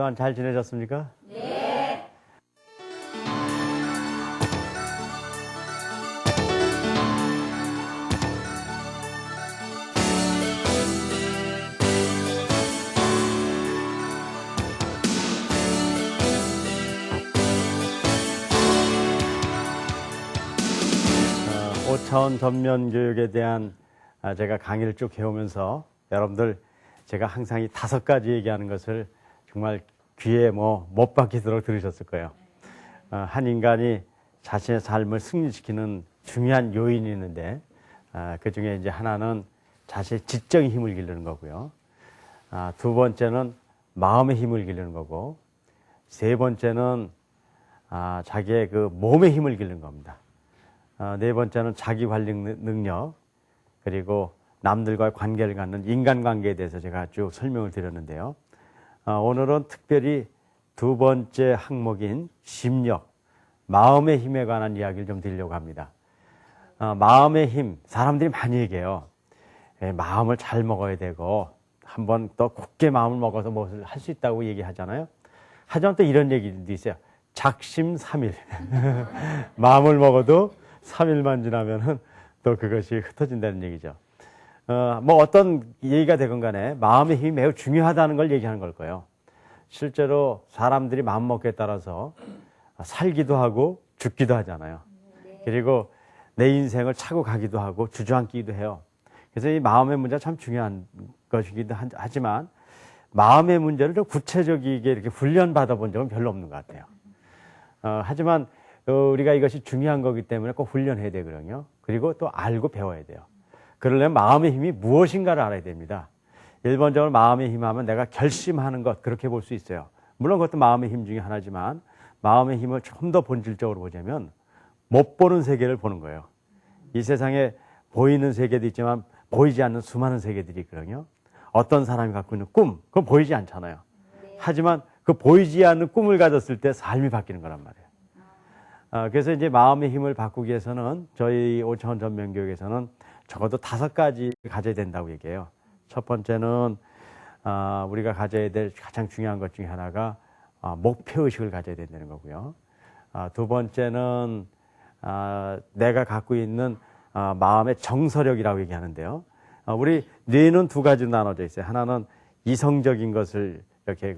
그동안 잘 지내셨습니까? 네. 오차원 전면 교육에 대한 제가 강의를 쭉 해오면서 여러분들 제가 항상 이 5가지 얘기하는 것을 정말 귀에 못 박히도록 들으셨을 거예요. 한 인간이 자신의 삶을 승리시키는 중요한 요인이 있는데 그 중에 이제 하나는 자신의 지적인 힘을 기르는 거고요. 두 번째는 마음의 힘을 기르는 거고, 세 번째는 자기의 그 몸의 힘을 기르는 겁니다. 네 번째는 자기 관리 능력, 그리고 남들과의 관계를 갖는 인간관계에 대해서 제가 쭉 설명을 드렸는데요. 오늘은 특별히 두 번째 항목인 심력, 마음의 힘에 관한 이야기를 좀 드리려고 합니다. 마음의 힘, 사람들이 많이 얘기해요. 마음을 잘 먹어야 되고 한번 또 굳게 마음을 먹어서 무엇을 할 수 있다고 얘기하잖아요. 하지만 또 이런 얘기도 있어요. 작심삼일. 마음을 먹어도 3일만 지나면은 또 그것이 흩어진다는 얘기죠. 어떤 얘기가 되건 간에 마음의 힘이 매우 중요하다는 걸 얘기하는 걸 거예요. 실제로 사람들이 마음먹기에 따라서 살기도 하고 죽기도 하잖아요. 그리고 내 인생을 차고 가기도 하고 주저앉기도 해요. 그래서 이 마음의 문제가 참 중요한 것이기도 하지만 마음의 문제를 좀 구체적이게 이렇게 훈련받아 본 적은 별로 없는 것 같아요. 하지만 우리가 이것이 중요한 거기 때문에 꼭 훈련해야 되거든요. 그리고 또 알고 배워야 돼요. 그러려면 마음의 힘이 무엇인가를 알아야 됩니다. 일반적으로 마음의 힘 하면 내가 결심하는 것, 그렇게 볼 수 있어요. 물론 그것도 마음의 힘 중에 하나지만 마음의 힘을 좀 더 본질적으로 보자면 못 보는 세계를 보는 거예요. 이 세상에 보이는 세계도 있지만 보이지 않는 수많은 세계들이 있거든요. 어떤 사람이 갖고 있는 꿈, 그건 보이지 않잖아요. 하지만 그 보이지 않는 꿈을 가졌을 때 삶이 바뀌는 거란 말이에요. 그래서 이제 마음의 힘을 바꾸기 위해서는 저희 오차원 전면교육에서는 적어도 5가지 가져야 된다고 얘기해요. 첫 번째는 우리가 가져야 될 가장 중요한 것 중에 하나가 목표의식을 가져야 된다는 거고요. 두 번째는 내가 갖고 있는 마음의 정서력이라고 얘기하는데요. 우리 뇌는 2가지로 나눠져 있어요. 하나는 이성적인 것을 이렇게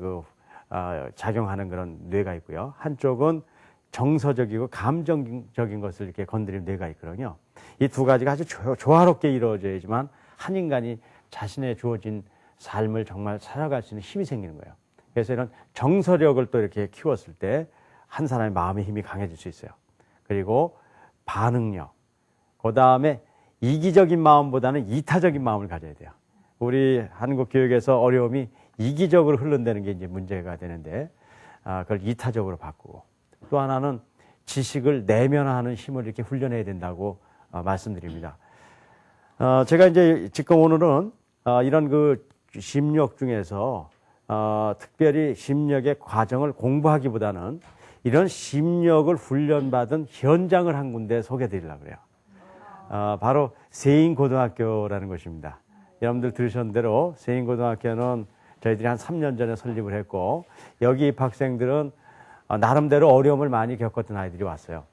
작용하는 그런 뇌가 있고요. 한쪽은 정서적이고 감정적인 것을 이렇게 건드리는 뇌가 있거든요. 이 2가지가 아주 조화롭게 이루어져야지만 한 인간이 자신의 주어진 삶을 정말 살아갈 수 있는 힘이 생기는 거예요. 그래서 이런 정서력을 또 이렇게 키웠을 때 한 사람의 마음의 힘이 강해질 수 있어요. 그리고 반응력, 그 다음에 이기적인 마음보다는 이타적인 마음을 가져야 돼요. 우리 한국 교육에서 어려움이 이기적으로 흐른다는 게 이제 문제가 되는데 그걸 이타적으로 바꾸고, 또 하나는 지식을 내면화하는 힘을 이렇게 훈련해야 된다고 말씀드립니다. 제가 이제 지금 오늘은 이런 그 심력 중에서 특별히 심력의 과정을 공부하기보다는 이런 심력을 훈련받은 현장을 한 군데 소개해 드리려고 그래요. 바로 세인고등학교라는 곳입니다. 여러분들 들으신 대로 세인고등학교는 저희들이 한 3년 전에 설립을 했고, 여기 입학생들은 나름대로 어려움을 많이 겪었던 아이들이 왔어요.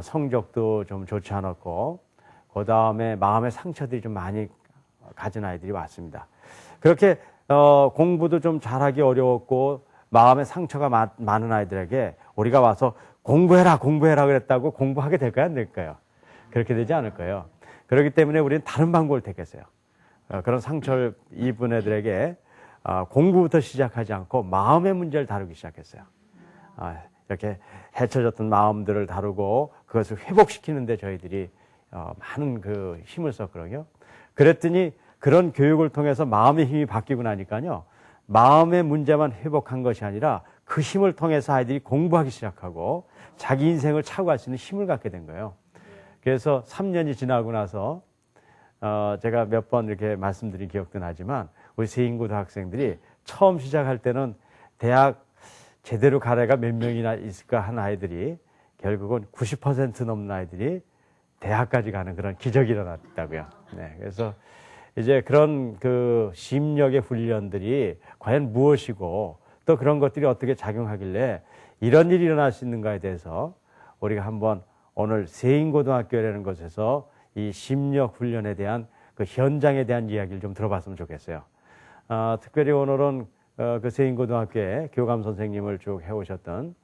성적도 좀 좋지 않았고, 그 다음에 마음의 상처들이 좀 많이 가진 아이들이 왔습니다. 그렇게 공부도 좀 잘하기 어려웠고 마음의 상처가 많은 아이들에게 우리가 와서 공부해라 그랬다고 공부하게 될까요? 안 될까요? 그렇게 되지 않을 거예요. 그렇기 때문에 우리는 다른 방법을 택했어요. 그런 상처를 입은 애들에게 공부부터 시작하지 않고 마음의 문제를 다루기 시작했어요. 이렇게 헤쳐졌던 마음들을 다루고 그것을 회복시키는데 저희들이 많은 그 힘을 썼거든요. 그랬더니 그런 교육을 통해서 마음의 힘이 바뀌고 나니까요, 마음의 문제만 회복한 것이 아니라 그 힘을 통해서 아이들이 공부하기 시작하고 자기 인생을 차고 갈 수 있는 힘을 갖게 된 거예요. 그래서 3년이 지나고 나서 제가 몇 번 이렇게 말씀드린 기억도 나지만 우리 세인고등학생들이 처음 시작할 때는 대학 제대로 갈 애가 몇 명이나 있을까 한 아이들이 결국은 90% 넘는 아이들이 대학까지 가는 그런 기적이 일어났다고요. 네, 그래서 이제 그런 그 심력의 훈련들이 과연 무엇이고 또 그런 것들이 어떻게 작용하길래 이런 일이 일어날 수 있는가에 대해서 우리가 한번 오늘 세인고등학교라는 곳에서 이 심리학 훈련에 대한 그 현장에 대한 이야기를 좀 들어봤으면 좋겠어요. 특별히 오늘은 그 세인고등학교에 교감 선생님을 쭉 해오셨던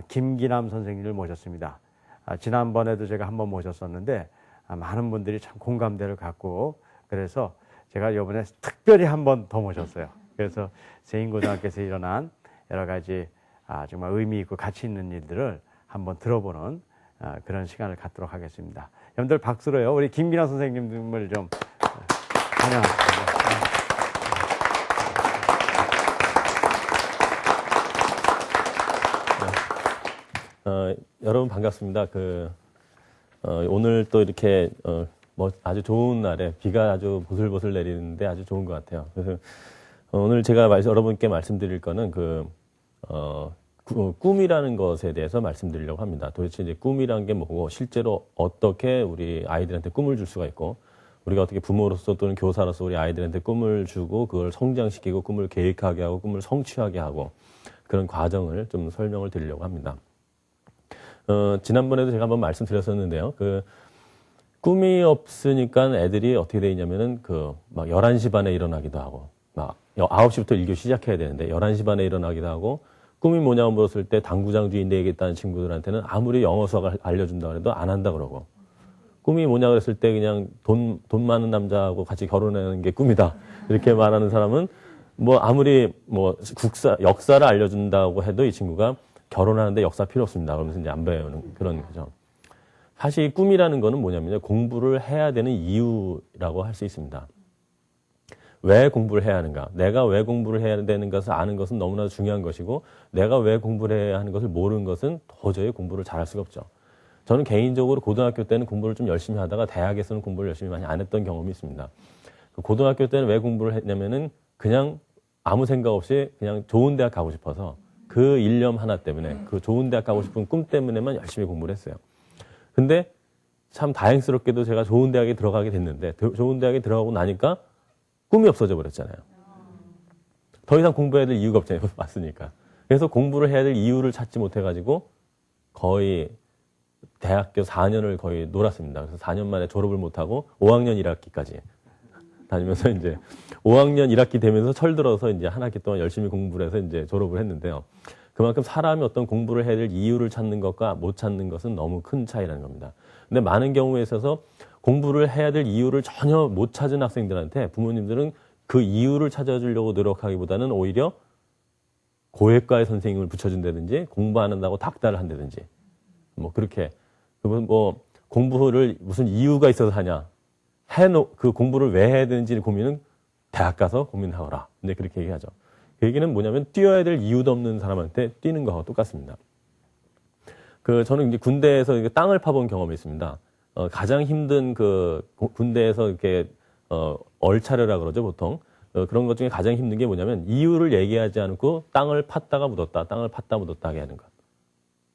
김기남 선생님을 모셨습니다. 지난번에도 제가 한번 모셨었는데 많은 분들이 참 공감대를 갖고 그래서 제가 이번에 특별히 한 번 더 모셨어요. 그래서 세인고등학교에서 일어난 여러 가지 정말 의미 있고 가치 있는 일들을 한번 들어보는 그런 시간을 갖도록 하겠습니다. 여러분들 박수로요. 우리 김기남 선생님을 좀 환영합니다. 여러분 반갑습니다. 오늘 또 이렇게 아주 좋은 날에 비가 아주 보슬보슬 내리는데 아주 좋은 것 같아요. 그래서 오늘 제가 여러분께 말씀드릴 거는 꿈이라는 것에 대해서 말씀드리려고 합니다. 도대체 이제 꿈이란 게 뭐고 실제로 어떻게 우리 아이들한테 꿈을 줄 수가 있고 우리가 어떻게 부모로서 또는 교사로서 우리 아이들한테 꿈을 주고 그걸 성장시키고 꿈을 계획하게 하고 꿈을 성취하게 하고 그런 과정을 좀 설명을 드리려고 합니다. 지난번에도 제가 한번 말씀드렸었는데요. 꿈이 없으니까 애들이 어떻게 돼 있냐면은 막 11시 반에 일어나기도 하고 막 9시부터 1교시 시작해야 되는데 11시 반에 일어나기도 하고 꿈이 뭐냐고 물었을 때 당구장 주인 되겠다는 친구들한테는 아무리 영어 수학을 알려준다고 해도 안 한다 그러고 꿈이 뭐냐 그랬을 때 그냥 돈 많은 남자하고 같이 결혼하는 게 꿈이다. 이렇게 말하는 사람은 아무리 역사를 알려준다고 해도 이 친구가 결혼하는데 역사 필요 없습니다. 그러면서 이제 안 배우는 그런 거죠. 사실 이 꿈이라는 거는 뭐냐면요. 공부를 해야 되는 이유라고 할 수 있습니다. 왜 공부를 해야 하는가? 내가 왜 공부를 해야 되는 것을 아는 것은 너무나 중요한 것이고 내가 왜 공부를 해야 하는 것을 모르는 것은 도저히 공부를 잘할 수가 없죠. 저는 개인적으로 고등학교 때는 공부를 좀 열심히 하다가 대학에서는 공부를 열심히 많이 안 했던 경험이 있습니다. 고등학교 때는 왜 공부를 했냐면은 그냥 아무 생각 없이 그냥 좋은 대학 가고 싶어서 그 일념 하나 때문에 그 좋은 대학 가고 싶은 꿈 때문에만 열심히 공부를 했어요. 근데 참 다행스럽게도 제가 좋은 대학에 들어가게 됐는데 좋은 대학에 들어가고 나니까 꿈이 없어져 버렸잖아요. 더 이상 공부해야 될 이유가 없잖아요. 왔으니까. 그래서 공부를 해야 될 이유를 찾지 못해가지고 거의 대학교 4년을 거의 놀았습니다. 그래서 4년 만에 졸업을 못하고 5학년 1학기까지 다니면서 이제 5학년 1학기 되면서 철들어서 이제 한 학기 동안 열심히 공부를 해서 이제 졸업을 했는데요. 그만큼 사람이 어떤 공부를 해야 될 이유를 찾는 것과 못 찾는 것은 너무 큰 차이라는 겁니다. 근데 많은 경우에 있어서 공부를 해야 될 이유를 전혀 못 찾은 학생들한테 부모님들은 그 이유를 찾아주려고 노력하기보다는 오히려 고액과의 선생님을 붙여준다든지 공부 안 한다고 닥달을 한다든지 그렇게 공부를 무슨 이유가 있어서 하냐 그 공부를 왜 해야 되는지 고민은 대학 가서 고민하거라. 근데 그렇게 얘기하죠. 그 얘기는 뭐냐면 뛰어야 될 이유도 없는 사람한테 뛰는 거하고 똑같습니다. 저는 이제 군대에서 땅을 파본 경험이 있습니다. 가장 힘든 군대에서 이렇게 얼차려라 그러죠 보통. 그런 것 중에 가장 힘든 게 뭐냐면 이유를 얘기하지 않고 땅을 팠다가 묻었다, 땅을 팠다 묻었다 하게 하는 것.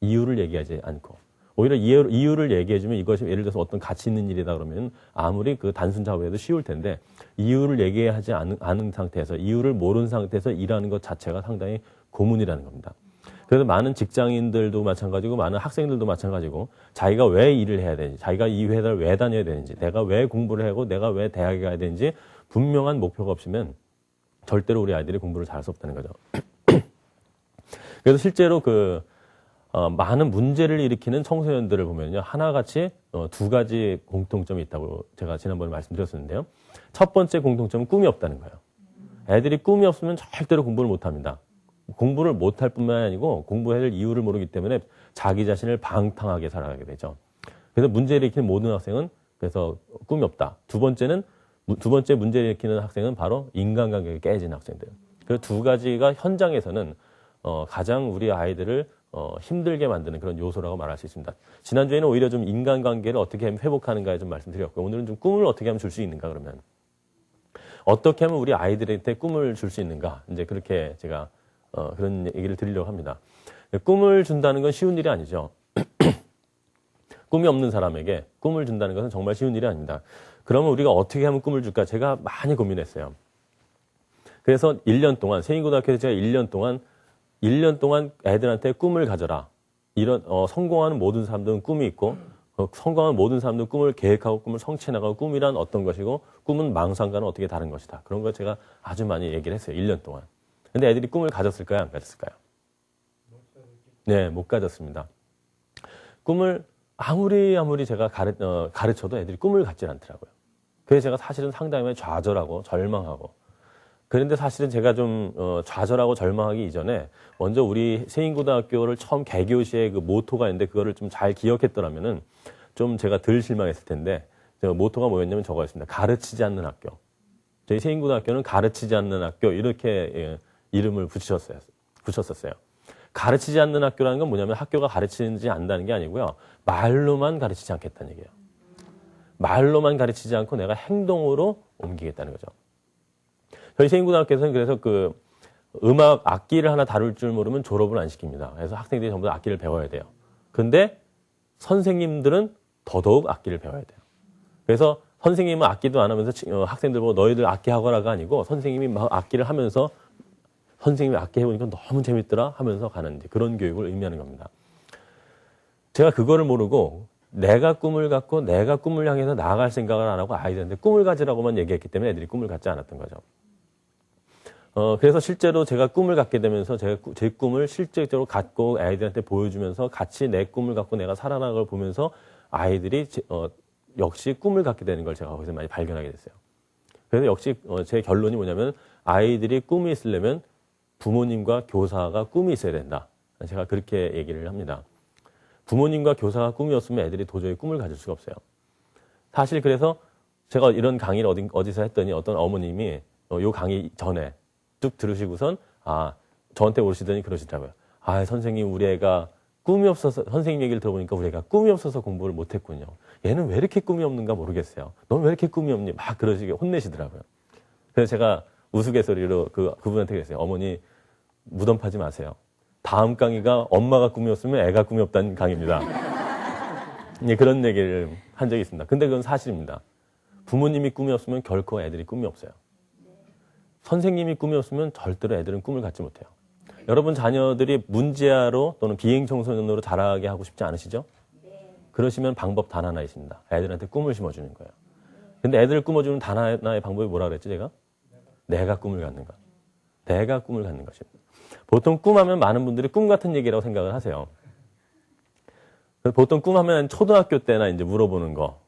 이유를 얘기하지 않고. 오히려 이유를 얘기해주면 이것이 예를 들어서 어떤 가치 있는 일이다 그러면 아무리 단순 작업해도 쉬울 텐데 이유를 얘기하지 않은 상태에서 이유를 모르는 상태에서 일하는 것 자체가 상당히 고문이라는 겁니다. 그래서 많은 직장인들도 마찬가지고 많은 학생들도 마찬가지고 자기가 왜 일을 해야 되는지 자기가 이 회사를 왜 다녀야 되는지 내가 왜 공부를 하고 내가 왜 대학에 가야 되는지 분명한 목표가 없으면 절대로 우리 아이들이 공부를 잘할 수 없다는 거죠. 그래서 실제로 많은 문제를 일으키는 청소년들을 보면요. 하나같이 두 가지 공통점이 있다고 제가 지난번에 말씀드렸었는데요. 첫 번째 공통점은 꿈이 없다는 거예요. 애들이 꿈이 없으면 절대로 공부를 못합니다. 공부를 못할 뿐만 아니고 공부해야 될 이유를 모르기 때문에 자기 자신을 방탕하게 살아가게 되죠. 그래서 문제를 일으키는 모든 학생은 그래서 꿈이 없다. 두 번째 문제를 일으키는 학생은 바로 인간관계가 깨진 학생들. 그 두 가지가 현장에서는 가장 우리 아이들을 힘들게 만드는 그런 요소라고 말할 수 있습니다. 지난주에는 오히려 좀 인간관계를 어떻게 하면 회복하는가에 좀 말씀드렸고요. 오늘은 좀 꿈을 어떻게 하면 줄 수 있는가 그러면 어떻게 하면 우리 아이들한테 꿈을 줄 수 있는가 이제 그렇게 제가 그런 얘기를 드리려고 합니다. 꿈을 준다는 건 쉬운 일이 아니죠. 꿈이 없는 사람에게 꿈을 준다는 것은 정말 쉬운 일이 아닙니다. 그러면 우리가 어떻게 하면 꿈을 줄까? 제가 많이 고민했어요. 그래서 1년 동안, 세인고등학교에서 제가 1년 동안 1년 동안 애들한테 꿈을 가져라. 이런 성공하는 모든 사람들은 꿈이 있고 성공하는 모든 사람들은 꿈을 계획하고 꿈을 성취해 나가고 꿈이란 어떤 것이고 꿈은 망상과는 어떻게 다른 것이다. 그런 걸 제가 아주 많이 얘기를 했어요. 1년 동안. 근데 애들이 꿈을 가졌을까요? 안 가졌을까요? 네, 못 가졌습니다. 꿈을 아무리 제가 가르쳐도 애들이 꿈을 갖질 않더라고요. 그래서 제가 사실은 상당히 많이 좌절하고 절망하고 그런데 사실은 제가 좀 좌절하고 절망하기 이전에 먼저 우리 세인고등학교를 처음 개교 시에 그 모토가 있는데 그거를 좀 잘 기억했더라면은 좀 제가 덜 실망했을 텐데 모토가 뭐였냐면 저거였습니다. 가르치지 않는 학교. 저희 세인고등학교는 가르치지 않는 학교 이렇게 이름을 붙였었어요. 가르치지 않는 학교라는 건 뭐냐면 학교가 가르치지 않는다는 게 아니고요. 말로만 가르치지 않겠다는 얘기예요. 말로만 가르치지 않고 내가 행동으로 옮기겠다는 거죠. 저희 세인고등학교에서는 그래서 그 음악 악기를 하나 다룰 줄 모르면 졸업을 안 시킵니다. 그래서 학생들이 전부 다 악기를 배워야 돼요. 근데 선생님들은 더더욱 악기를 배워야 돼요. 그래서 선생님은 악기도 안 하면서 학생들 보고 너희들 악기 하거라가 아니고 선생님이 막 악기를 하면서 선생님이 악기 해보니까 너무 재밌더라 하면서 가는 그런 교육을 의미하는 겁니다. 제가 그거를 모르고 내가 꿈을 갖고 내가 꿈을 향해서 나아갈 생각을 안 하고 아이들한테 꿈을 가지라고만 얘기했기 때문에 애들이 꿈을 갖지 않았던 거죠. 그래서 실제로 제가 꿈을 갖게 되면서 제가 제 꿈을 실제적으로 갖고 아이들한테 보여주면서 같이 내 꿈을 갖고 내가 살아나가는 걸 보면서 아이들이 역시 꿈을 갖게 되는 걸 제가 거기서 많이 발견하게 됐어요. 그래서 역시 제 결론이 뭐냐면 아이들이 꿈이 있으려면 부모님과 교사가 꿈이 있어야 된다. 제가 그렇게 얘기를 합니다. 부모님과 교사가 꿈이 없으면 애들이 도저히 꿈을 가질 수가 없어요. 사실 그래서 제가 이런 강의를 어디서 했더니 어떤 어머님이 요 강의 전에 쭉 들으시고선 저한테 오시더니 그러시더라고요. 선생님 우리 애가 꿈이 없어서 선생님 얘기를 들어보니까 우리 애가 꿈이 없어서 공부를 못했군요. 얘는 왜 이렇게 꿈이 없는가 모르겠어요. 넌 왜 이렇게 꿈이 없니? 막 그러시게 혼내시더라고요. 그래서 제가 우스갯소리로 그분한테 그랬어요. 어머니 무덤 파지 마세요. 다음 강의가 엄마가 꿈이 없으면 애가 꿈이 없다는 강의입니다. 그런 얘기를 한 적이 있습니다. 근데 그건 사실입니다. 부모님이 꿈이 없으면 결코 애들이 꿈이 없어요. 선생님이 꿈이 없으면 절대로 애들은 꿈을 갖지 못해요. 여러분 자녀들이 문제아로 또는 비행 청소년으로 자라게 하고 싶지 않으시죠? 그러시면 방법 단 하나 있습니다. 애들한테 꿈을 심어주는 거예요. 근데 애들을 꿈어주는 단 하나의 방법이 뭐라 그랬죠, 제가? 내가 꿈을 갖는 것. 내가 꿈을 갖는 것입니다. 보통 꿈하면 많은 분들이 꿈 같은 얘기라고 생각을 하세요. 보통 꿈하면 초등학교 때나 이제 물어보는 거,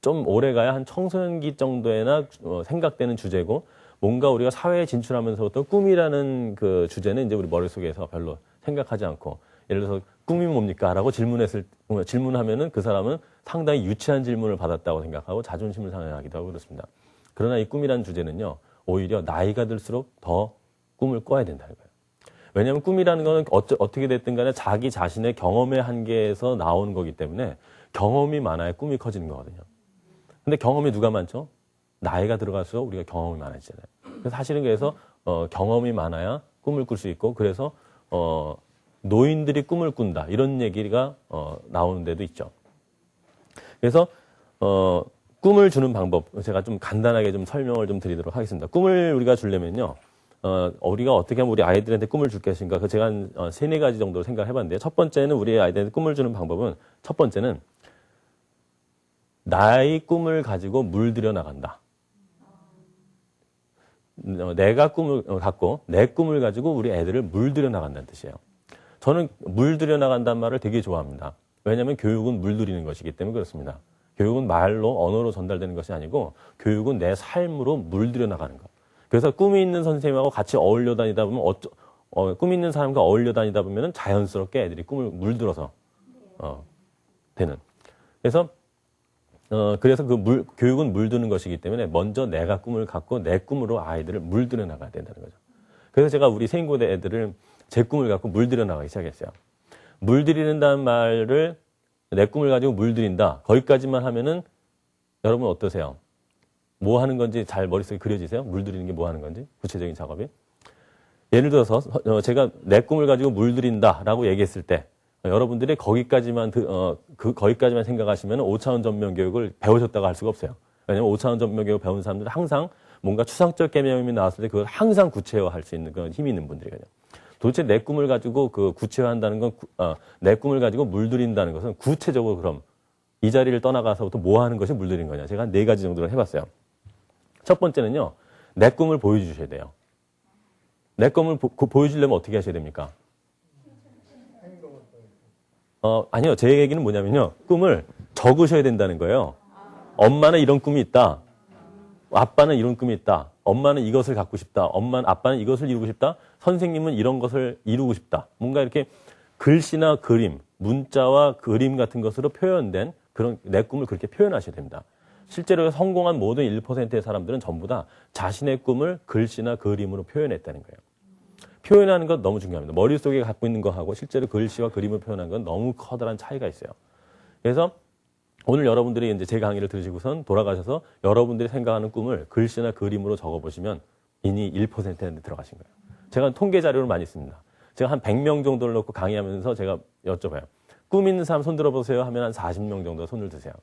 좀 오래 가야 한 청소년기 정도에나 생각되는 주제고, 뭔가 우리가 사회에 진출하면서부터 꿈이라는 그 주제는 이제 우리 머릿속에서 별로 생각하지 않고, 예를 들어서 꿈이 뭡니까? 라고 질문하면은 그 사람은 상당히 유치한 질문을 받았다고 생각하고 자존심을 상해하기도 하고 그렇습니다. 그러나 이 꿈이라는 주제는요, 오히려 나이가 들수록 더 꿈을 꿔야 된다는 거예요. 왜냐하면 꿈이라는 거는 어떻게 됐든 간에 자기 자신의 경험의 한계에서 나오는 거기 때문에 경험이 많아야 꿈이 커지는 거거든요. 근데 경험이 누가 많죠? 나이가 들어갈수록 우리가 경험이 많아지잖아요. 그래서 사실은 그래서 경험이 많아야 꿈을 꿀 수 있고, 그래서 노인들이 꿈을 꾼다 이런 얘기가 나오는 데도 있죠. 그래서 꿈을 주는 방법 제가 좀 간단하게 좀 설명을 좀 드리도록 하겠습니다. 꿈을 우리가 주려면요, 우리가 어떻게 하면 우리 아이들한테 꿈을 줄 것인가, 그 제가 한 3-4가지 정도로 생각해봤는데요. 첫 번째는 우리 아이들한테 꿈을 주는 방법은, 첫 번째는 나의 꿈을 가지고 물들여 나간다. 내가 꿈을 갖고 내 꿈을 가지고 우리 애들을 물들여 나간다는 뜻이에요. 저는 물들여 나간다는 말을 되게 좋아합니다. 왜냐하면 교육은 물들이는 것이기 때문에 그렇습니다. 교육은 말로, 언어로 전달되는 것이 아니고 교육은 내 삶으로 물들여 나가는 것. 그래서 꿈이 있는 선생님하고 같이 어울려 다니다 보면 꿈이 있는 사람과 어울려 다니다 보면 자연스럽게 애들이 꿈을 물들어서 되는. 그래서 교육은 물드는 것이기 때문에 먼저 내가 꿈을 갖고 내 꿈으로 아이들을 물들여 나가야 된다는 거죠. 그래서 제가 우리 세인고대 애들을 제 꿈을 갖고 물들여 나가기 시작했어요. 물들이는다는 말을 내 꿈을 가지고 물들인다. 거기까지만 하면은 여러분 어떠세요? 뭐 하는 건지 잘 머릿속에 그려지세요? 물들이는 게 뭐 하는 건지? 구체적인 작업이? 예를 들어서 제가 내 꿈을 가지고 물들인다라고 얘기했을 때 여러분들이 거기까지만 생각하시면 5차원 전면 교육을 배우셨다고 할 수가 없어요. 왜냐하면 5차원 전면 교육을 배운 사람들은 항상 뭔가 추상적 개념이 나왔을 때 그걸 항상 구체화할 수 있는 그런 힘이 있는 분들이거든요. 도대체 내 꿈을 가지고 그 구체화한다는 건, 내 꿈을 가지고 물들인다는 것은 구체적으로 그럼 이 자리를 떠나가서부터 뭐 하는 것이 물들인 거냐. 제가 한 4가지 정도를 해봤어요. 첫 번째는요, 내 꿈을 보여주셔야 돼요. 내 꿈을 보여주려면 어떻게 하셔야 됩니까? 아니요. 제 얘기는 뭐냐면요. 꿈을 적으셔야 된다는 거예요. 엄마는 이런 꿈이 있다. 아빠는 이런 꿈이 있다. 엄마는 이것을 갖고 싶다. 아빠는 이것을 이루고 싶다. 선생님은 이런 것을 이루고 싶다. 뭔가 이렇게 글씨나 그림, 문자와 그림 같은 것으로 표현된 그런 내 꿈을 그렇게 표현하셔야 됩니다. 실제로 성공한 모든 1%의 사람들은 전부 다 자신의 꿈을 글씨나 그림으로 표현했다는 거예요. 표현하는 건 너무 중요합니다. 머릿속에 갖고 있는 거하고 실제로 글씨와 그림을 표현하는 건 너무 커다란 차이가 있어요. 그래서 오늘 여러분들이 이제 제 강의를 들으시고선 돌아가셔서 여러분들이 생각하는 꿈을 글씨나 그림으로 적어보시면 이미 1%에 들어가신 거예요. 제가 통계 자료를 많이 씁니다. 제가 한 100명 정도를 놓고 강의하면서 제가 여쭤봐요. 꿈 있는 사람 손 들어보세요 하면 한 40명 정도 손을 드세요.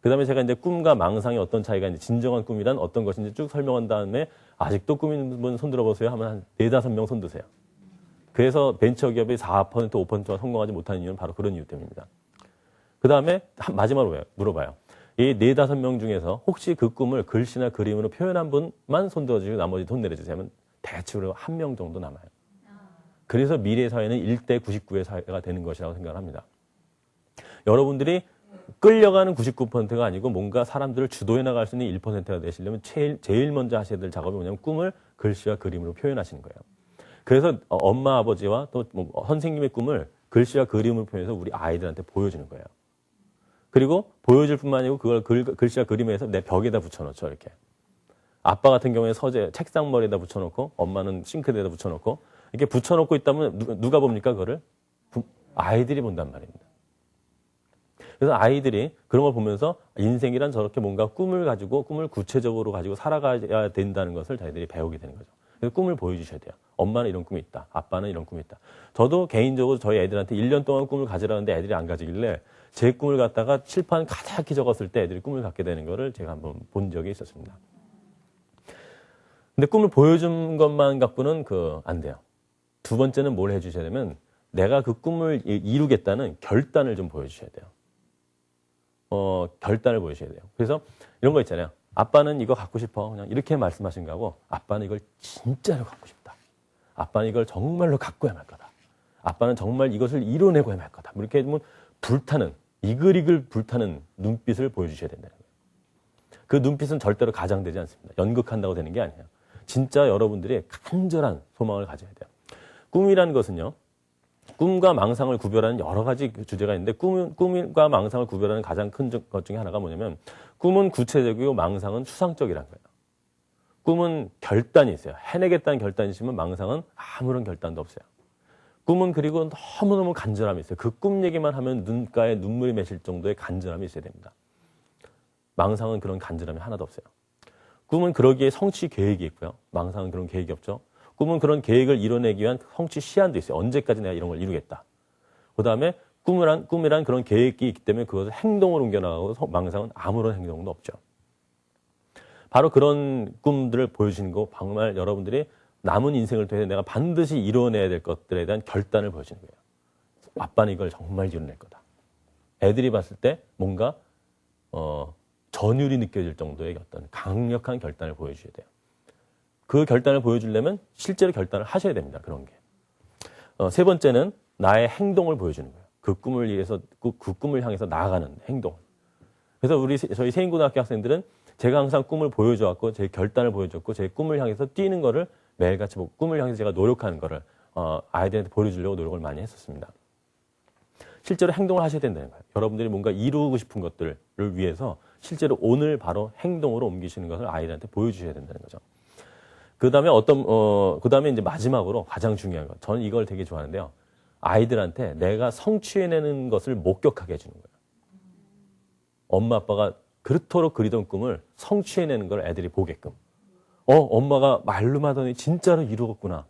그 다음에 제가 이제 꿈과 망상의 어떤 차이가 있는지, 진정한 꿈이란 어떤 것인지 쭉 설명한 다음에 아직도 꿈 있는 분 손 들어보세요 하면 한 4-5명 손 드세요. 그래서 벤처기업이 4%, 5%가 성공하지 못하는 이유는 바로 그런 이유 때문입니다. 그 다음에 마지막으로 물어봐요. 이 4-5명 중에서 혹시 그 꿈을 글씨나 그림으로 표현한 분만 손 들어주시고 나머지 돈 내려주세요 하면 대충 1명 정도 남아요. 그래서 미래 사회는 1대 99의 사회가 되는 것이라고 생각을 합니다. 여러분들이 끌려가는 99%가 아니고 뭔가 사람들을 주도해 나갈 수 있는 1%가 되시려면 제일 먼저 하셔야 될 작업이 뭐냐면 꿈을 글씨와 그림으로 표현하시는 거예요. 그래서 엄마, 아버지와 또 선생님의 꿈을 글씨와 그림으로 표현해서 우리 아이들한테 보여주는 거예요. 그리고 보여줄 뿐만 아니고 그걸 글씨와 그림에 해서 내 벽에다 붙여놓죠, 이렇게. 아빠 같은 경우에 서재, 책상머리에다 붙여놓고, 엄마는 싱크대에다 붙여놓고, 이렇게 붙여놓고 있다면 누가 봅니까, 그거를? 아이들이 본단 말입니다. 그래서 아이들이 그런 걸 보면서 인생이란 저렇게 뭔가 꿈을 가지고, 꿈을 구체적으로 가지고 살아가야 된다는 것을 자기들이 배우게 되는 거죠. 그래서 꿈을 보여주셔야 돼요. 엄마는 이런 꿈이 있다. 아빠는 이런 꿈이 있다. 저도 개인적으로 저희 애들한테 1년 동안 꿈을 가지라는데 애들이 안 가지길래 제 꿈을 갖다가 칠판 가득히 적었을 때 애들이 꿈을 갖게 되는 거를 제가 한번 본 적이 있었습니다. 근데 꿈을 보여준 것만 갖고는 안 돼요. 두 번째는 뭘 해주셔야 되면 내가 그 꿈을 이루겠다는 결단을 좀 보여주셔야 돼요. 결단을 보여주셔야 돼요. 그래서 이런 거 있잖아요. 아빠는 이거 갖고 싶어. 그냥 이렇게 말씀하신 거하고 아빠는 이걸 진짜로 갖고 싶다. 아빠는 이걸 정말로 갖고야 말 거다. 아빠는 정말 이것을 이뤄내고야 말 거다. 이렇게 해주면 불타는, 이글이글 불타는 눈빛을 보여주셔야 된다는 거예요. 그 눈빛은 절대로 가장되지 않습니다. 연극한다고 되는 게 아니에요. 진짜 여러분들이 간절한 소망을 가져야 돼요. 꿈이라는 것은요. 꿈과 망상을 구별하는 여러 가지 주제가 있는데 꿈과 망상을 구별하는 가장 큰 것 중에 하나가 뭐냐면 꿈은 구체적이고 망상은 추상적이라는 거예요. 꿈은 결단이 있어요. 해내겠다는 결단이 있으면 망상은 아무런 결단도 없어요. 꿈은 그리고 너무너무 간절함이 있어요. 그 꿈 얘기만 하면 눈가에 눈물이 맺힐 정도의 간절함이 있어야 됩니다. 망상은 그런 간절함이 하나도 없어요. 꿈은 그러기에 성취 계획이 있고요. 망상은 그런 계획이 없죠. 꿈은 그런 계획을 이뤄내기 위한 성취 시한도 있어요. 언제까지 내가 이런 걸 이루겠다. 그 다음에 꿈이란 그런 계획이 있기 때문에 그것을 행동으로 옮겨나가고 망상은 아무런 행동도 없죠. 바로 그런 꿈들을 보여주는 거 정말 여러분들이 남은 인생을 통해 내가 반드시 이뤄내야 될 것들에 대한 결단을 보여주는 거예요. 아빠는 이걸 정말 이뤄낼 거다. 애들이 봤을 때 뭔가 전율이 느껴질 정도의 어떤 강력한 결단을 보여주셔야 돼요. 그 결단을 보여주려면 실제로 결단을 하셔야 됩니다. 그런 게. 세 번째는 나의 행동을 보여주는 거예요. 그 꿈을 위해서, 그 꿈을 향해서 나아가는 행동. 그래서 저희 세인고등학교 학생들은 제가 항상 꿈을 보여줘왔고, 제 결단을 보여줬고, 제 꿈을 향해서 뛰는 거를 매일같이 보고, 꿈을 향해서 제가 노력하는 거를, 아이들한테 보여주려고 노력을 많이 했었습니다. 실제로 행동을 하셔야 된다는 거예요. 여러분들이 뭔가 이루고 싶은 것들을 위해서 실제로 오늘 바로 행동으로 옮기시는 것을 아이들한테 보여주셔야 된다는 거죠. 그 다음에 그 다음에 이제 마지막으로 가장 중요한 거. 저는 이걸 되게 좋아하는데요. 아이들한테 내가 성취해내는 것을 목격하게 해주는 거예요. 엄마, 아빠가 그렇도록 그리던 꿈을 성취해내는 걸 애들이 보게끔. 엄마가 말로만 하더니 진짜로 이루었구나.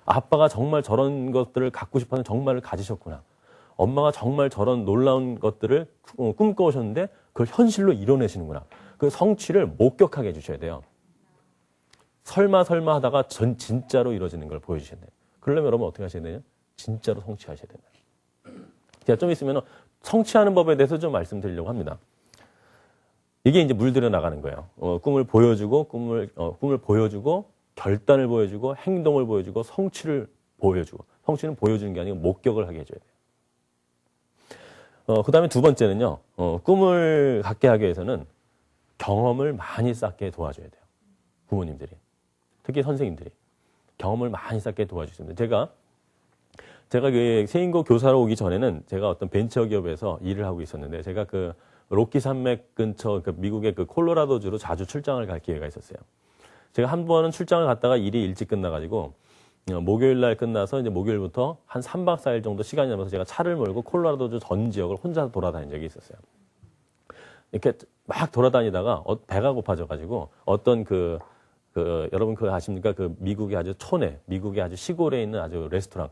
아빠가 정말 저런 것들을 갖고 싶어하는 정말을 가지셨구나. 엄마가 정말 저런 놀라운 것들을 꿈꿔오셨는데 그걸 현실로 이뤄내시는구나. 그 성취를 목격하게 해주셔야 돼요. 설마 하다가 진짜로 이루어지는 걸 보여주셔야 돼요. 그러려면 여러분 어떻게 하셔야 되냐? 진짜로 성취하셔야 된다. 제가 좀 있으면 성취하는 법에 대해서 좀 말씀드리려고 합니다. 이게 이제 물들여 나가는 거예요. 꿈을 보여주고, 꿈을 보여주고, 결단을 보여주고, 행동을 보여주고, 성취를 보여주고. 성취는 보여주는 게 아니고 목격을 하게 해줘야 돼요. 그 다음에 두 번째는요, 꿈을 갖게 하기 위해서는 경험을 많이 쌓게 도와줘야 돼요. 부모님들이. 특히 선생님들이. 경험을 많이 쌓게 도와주십니다. 제가 그 세인고 교사로 오기 전에는 제가 어떤 벤처 기업에서 일을 하고 있었는데, 제가 그 로키 산맥 근처, 그 미국의 그 콜로라도주로 자주 출장을 갈 기회가 있었어요. 제가 한 번은 출장을 갔다가 일이 일찍 끝나가지고, 목요일 날 끝나서 이제 목요일부터 한 3박 4일 정도 시간이 남아서 제가 차를 몰고 콜로라도주 전 지역을 혼자 돌아다닌 적이 있었어요. 이렇게 막 돌아다니다가 배가 고파져가지고 어떤 여러분 그거 아십니까? 그 미국의 아주 촌에, 미국의 아주 시골에 있는 아주 레스토랑.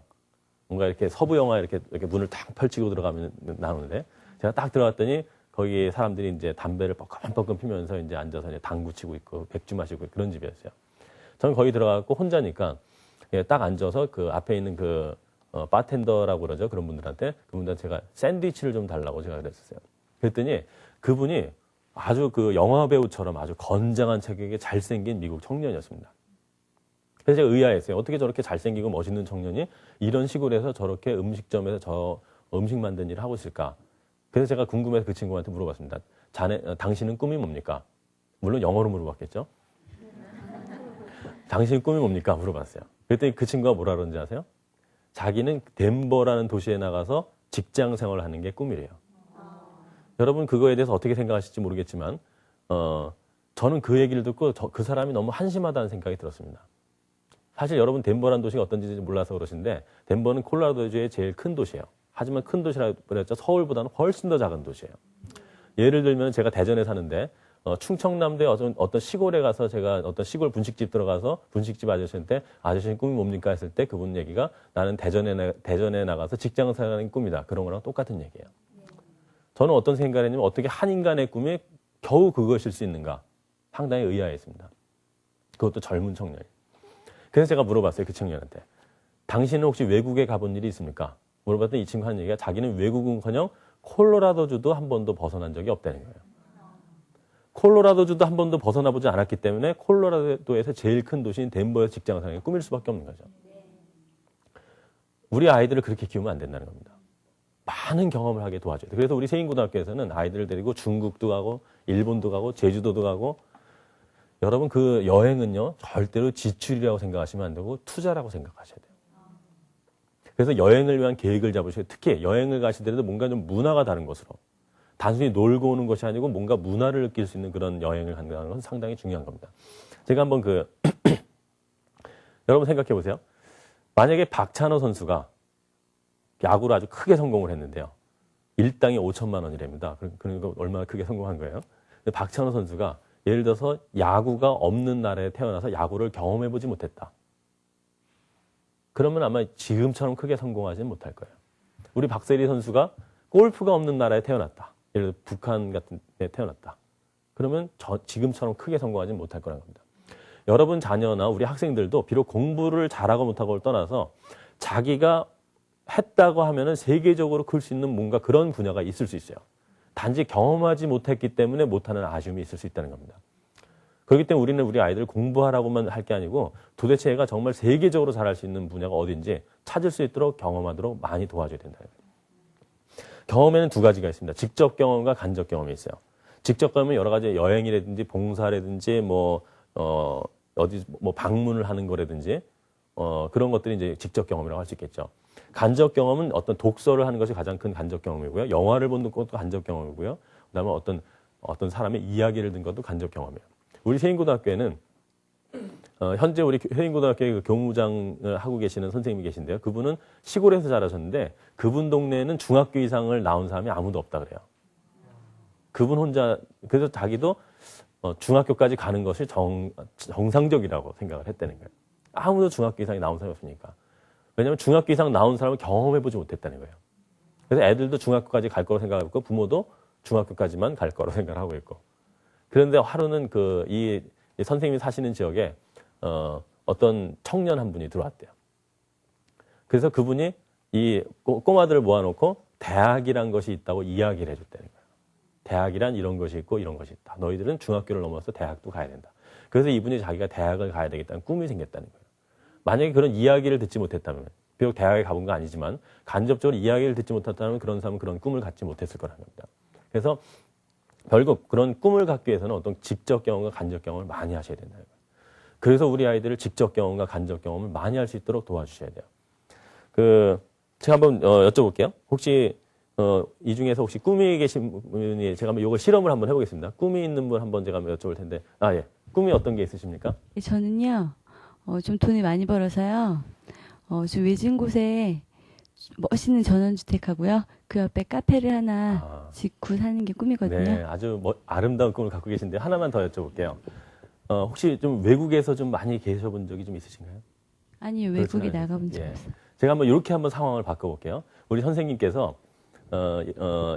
뭔가 이렇게 서부 영화 이렇게 문을 딱 펼치고 들어가면 나오는데, 제가 딱 들어갔더니 거기 사람들이 이제 담배를 뻐끔뻐끔 피면서 이제 앉아서 이제 당구 치고 있고 백주 마시고 있고 그런 집이었어요. 저는 거기 들어가고 혼자니까 딱 앉아서 그 앞에 있는 바텐더라고 그러죠. 그런 그분들한테 제가 샌드위치를 좀 달라고 제가 그랬었어요. 그랬더니 그분이 아주 그 영화 배우처럼 아주 건장한 체격에 잘생긴 미국 청년이었습니다. 그래서 제가 의아했어요. 어떻게 저렇게 잘생기고 멋있는 청년이 이런 시골에서 저렇게 음식점에서 음식 만드는 일을 하고 있을까? 그래서 제가 궁금해서 그 친구한테 물어봤습니다. 당신은 꿈이 뭡니까? 물론 영어로 물어봤겠죠? 당신 꿈이 뭡니까? 물어봤어요. 그랬더니 그 친구가 뭐라 그러는지 아세요? 자기는 덴버라는 도시에 나가서 직장 생활을 하는 게 꿈이래요. 여러분 그거에 대해서 어떻게 생각하실지 모르겠지만 저는 그 얘기를 듣고 그 사람이 너무 한심하다는 생각이 들었습니다. 사실 여러분 덴버라는 도시가 어떤지 몰라서 그러신데 덴버는 콜로라도주의 제일 큰 도시예요. 하지만 큰 도시라고 그랬죠. 서울보다는 훨씬 더 작은 도시예요. 예를 들면 제가 대전에 사는데 충청남도의 어떤 시골에 가서 제가 어떤 시골 분식집 들어가서 분식집 아저씨한테 아저씨는 꿈이 뭡니까 했을 때 그분 얘기가 나는 대전에 나가서 직장 생활하는 꿈이다. 그런 거랑 똑같은 얘기예요. 저는 어떤 생각을 했냐면 어떻게 한 인간의 꿈이 겨우 그것일 수 있는가 상당히 의아했습니다. 그것도 젊은 청년이. 그래서 제가 물어봤어요. 그 청년한테. 당신은 혹시 외국에 가본 일이 있습니까? 물어봤더니 이 친구 하는 얘기가 자기는 외국은커녕 콜로라도주도 한 번도 벗어난 적이 없다는 거예요. 콜로라도주도 한 번도 벗어나 보지 않았기 때문에 콜로라도에서 제일 큰 도시인 덴버에서 직장 생활이 꿈일 수밖에 없는 거죠. 우리 아이들을 그렇게 키우면 안 된다는 겁니다. 많은 경험을 하게 도와줘야 돼요. 그래서 우리 세인고등학교에서는 아이들을 데리고 중국도 가고 일본도 가고 제주도도 가고 여러분 그 여행은요 절대로 지출이라고 생각하시면 안 되고 투자라고 생각하셔야 돼요. 그래서 여행을 위한 계획을 잡으셔야 특히 여행을 가시더라도 뭔가 좀 문화가 다른 것으로 단순히 놀고 오는 것이 아니고 뭔가 문화를 느낄 수 있는 그런 여행을 한다는 건 상당히 중요한 겁니다. 제가 한번 여러분 생각해 보세요. 만약에 박찬호 선수가 야구로 아주 크게 성공을 했는데요. 일당이 5천만 원이랍니다. 그러니까 얼마나 크게 성공한 거예요. 근데 박찬호 선수가 예를 들어서 야구가 없는 나라에 태어나서 야구를 경험해보지 못했다. 그러면 아마 지금처럼 크게 성공하지는 못할 거예요. 우리 박세리 선수가 골프가 없는 나라에 태어났다. 예를 들어 북한 같은 데 태어났다. 그러면 지금처럼 크게 성공하지는 못할 거라는 겁니다. 여러분 자녀나 우리 학생들도 비록 공부를 잘하고 못하고를 떠나서 자기가 했다고 하면은 세계적으로 클 수 있는 뭔가 그런 분야가 있을 수 있어요. 단지 경험하지 못했기 때문에 못하는 아쉬움이 있을 수 있다는 겁니다. 그렇기 때문에 우리는 우리 아이들 공부하라고만 할 게 아니고 도대체 얘가 정말 세계적으로 잘할 수 있는 분야가 어딘지 찾을 수 있도록 경험하도록 많이 도와줘야 된다는 거예요. 경험에는 두 가지가 있습니다. 직접 경험과 간접 경험이 있어요. 직접 경험은 여러 가지 여행이라든지 봉사라든지 어디 방문을 하는 거라든지 그런 것들이 이제 직접 경험이라고 할 수 있겠죠. 간접 경험은 어떤 독서를 하는 것이 가장 큰 간접 경험이고요. 영화를 보는 것도 간접 경험이고요. 그다음에 어떤 사람의 이야기를 듣는 것도 간접 경험이에요. 우리 세인고등학교에는 현재 우리 세인고등학교에 교무장을 하고 계시는 선생님이 계신데요. 그분은 시골에서 자라셨는데 그분 동네에는 중학교 이상을 나온 사람이 아무도 없다 그래요. 그분 혼자 그래서 자기도 중학교까지 가는 것이 정상적이라고 생각을 했다는 거예요. 아무도 중학교 이상이 나온 사람이 없으니까. 왜냐하면 중학교 이상 나온 사람을 경험해보지 못했다는 거예요. 그래서 애들도 중학교까지 갈 거라고 생각하고 있고 부모도 중학교까지만 갈 거라고 생각을 하고 있고. 그런데 하루는 이 선생님이 사시는 지역에 어떤 청년 한 분이 들어왔대요. 그래서 그분이 이 꼬마들을 모아놓고 대학이란 것이 있다고 이야기를 해줬다는 거예요. 대학이란 이런 것이 있고 이런 것이 있다. 너희들은 중학교를 넘어서 대학도 가야 된다. 그래서 이분이 자기가 대학을 가야 되겠다는 꿈이 생겼다는 거예요. 만약에 그런 이야기를 듣지 못했다면, 비록 대학에 가본 건 아니지만 간접적으로 이야기를 듣지 못했다면 그런 사람은 그런 꿈을 갖지 못했을 거라는 겁니다. 그래서 결국 그런 꿈을 갖기 위해서는 어떤 직접 경험과 간접 경험을 많이 하셔야 된다는 거예요. 그래서 우리 아이들을 직접 경험과 간접 경험을 많이 할 수 있도록 도와주셔야 돼요. 제가 한번 여쭤볼게요. 혹시 이 중에서 혹시 꿈이 계신 분이 제가 한번 이걸 실험을 한번 해보겠습니다. 꿈이 있는 분 한번 제가 한번 여쭤볼 텐데, 예. 꿈이 어떤 게 있으십니까? 저는요, 좀 돈을 많이 벌어서요, 좀 외진 곳에 멋있는 전원주택하고요, 그 옆에 카페를 하나 짓고 사는 게 꿈이거든요. 네, 아주 아름다운 꿈을 갖고 계신데 하나만 더 여쭤볼게요. 혹시 좀 외국에서 좀 많이 계셔본 적이 좀 있으신가요? 아니요, 외국에 그렇진 나가본 적 예. 없어요. 제가 한번 이렇게 한번 상황을 바꿔볼게요. 우리 선생님께서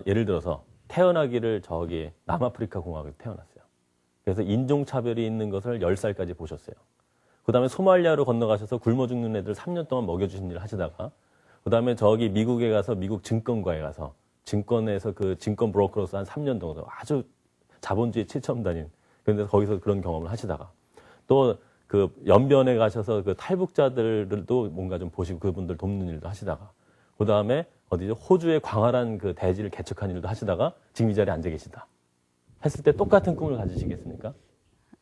예를 들어서 태어나기를 저기 남아프리카 공화국에 태어났어요. 그래서 인종차별이 있는 것을 10살까지 보셨어요. 그 다음에 소말리아로 건너가셔서 굶어 죽는 애들 3년 동안 먹여주신 일을 하시다가, 그 다음에 저기 미국에 가서 미국 증권가에 가서 증권에서 그 증권 브로커로서 한 3년 정도 아주 자본주의 최첨단인, 그런데 거기서 그런 경험을 하시다가, 또 그 연변에 가셔서 그 탈북자들도 뭔가 좀 보시고 그분들 돕는 일도 하시다가, 그 다음에 어디죠? 호주의 광활한 그 대지를 개척한 일도 하시다가 지금 이 자리에 앉아 계시다 했을 때 똑같은 꿈을 가지시겠습니까?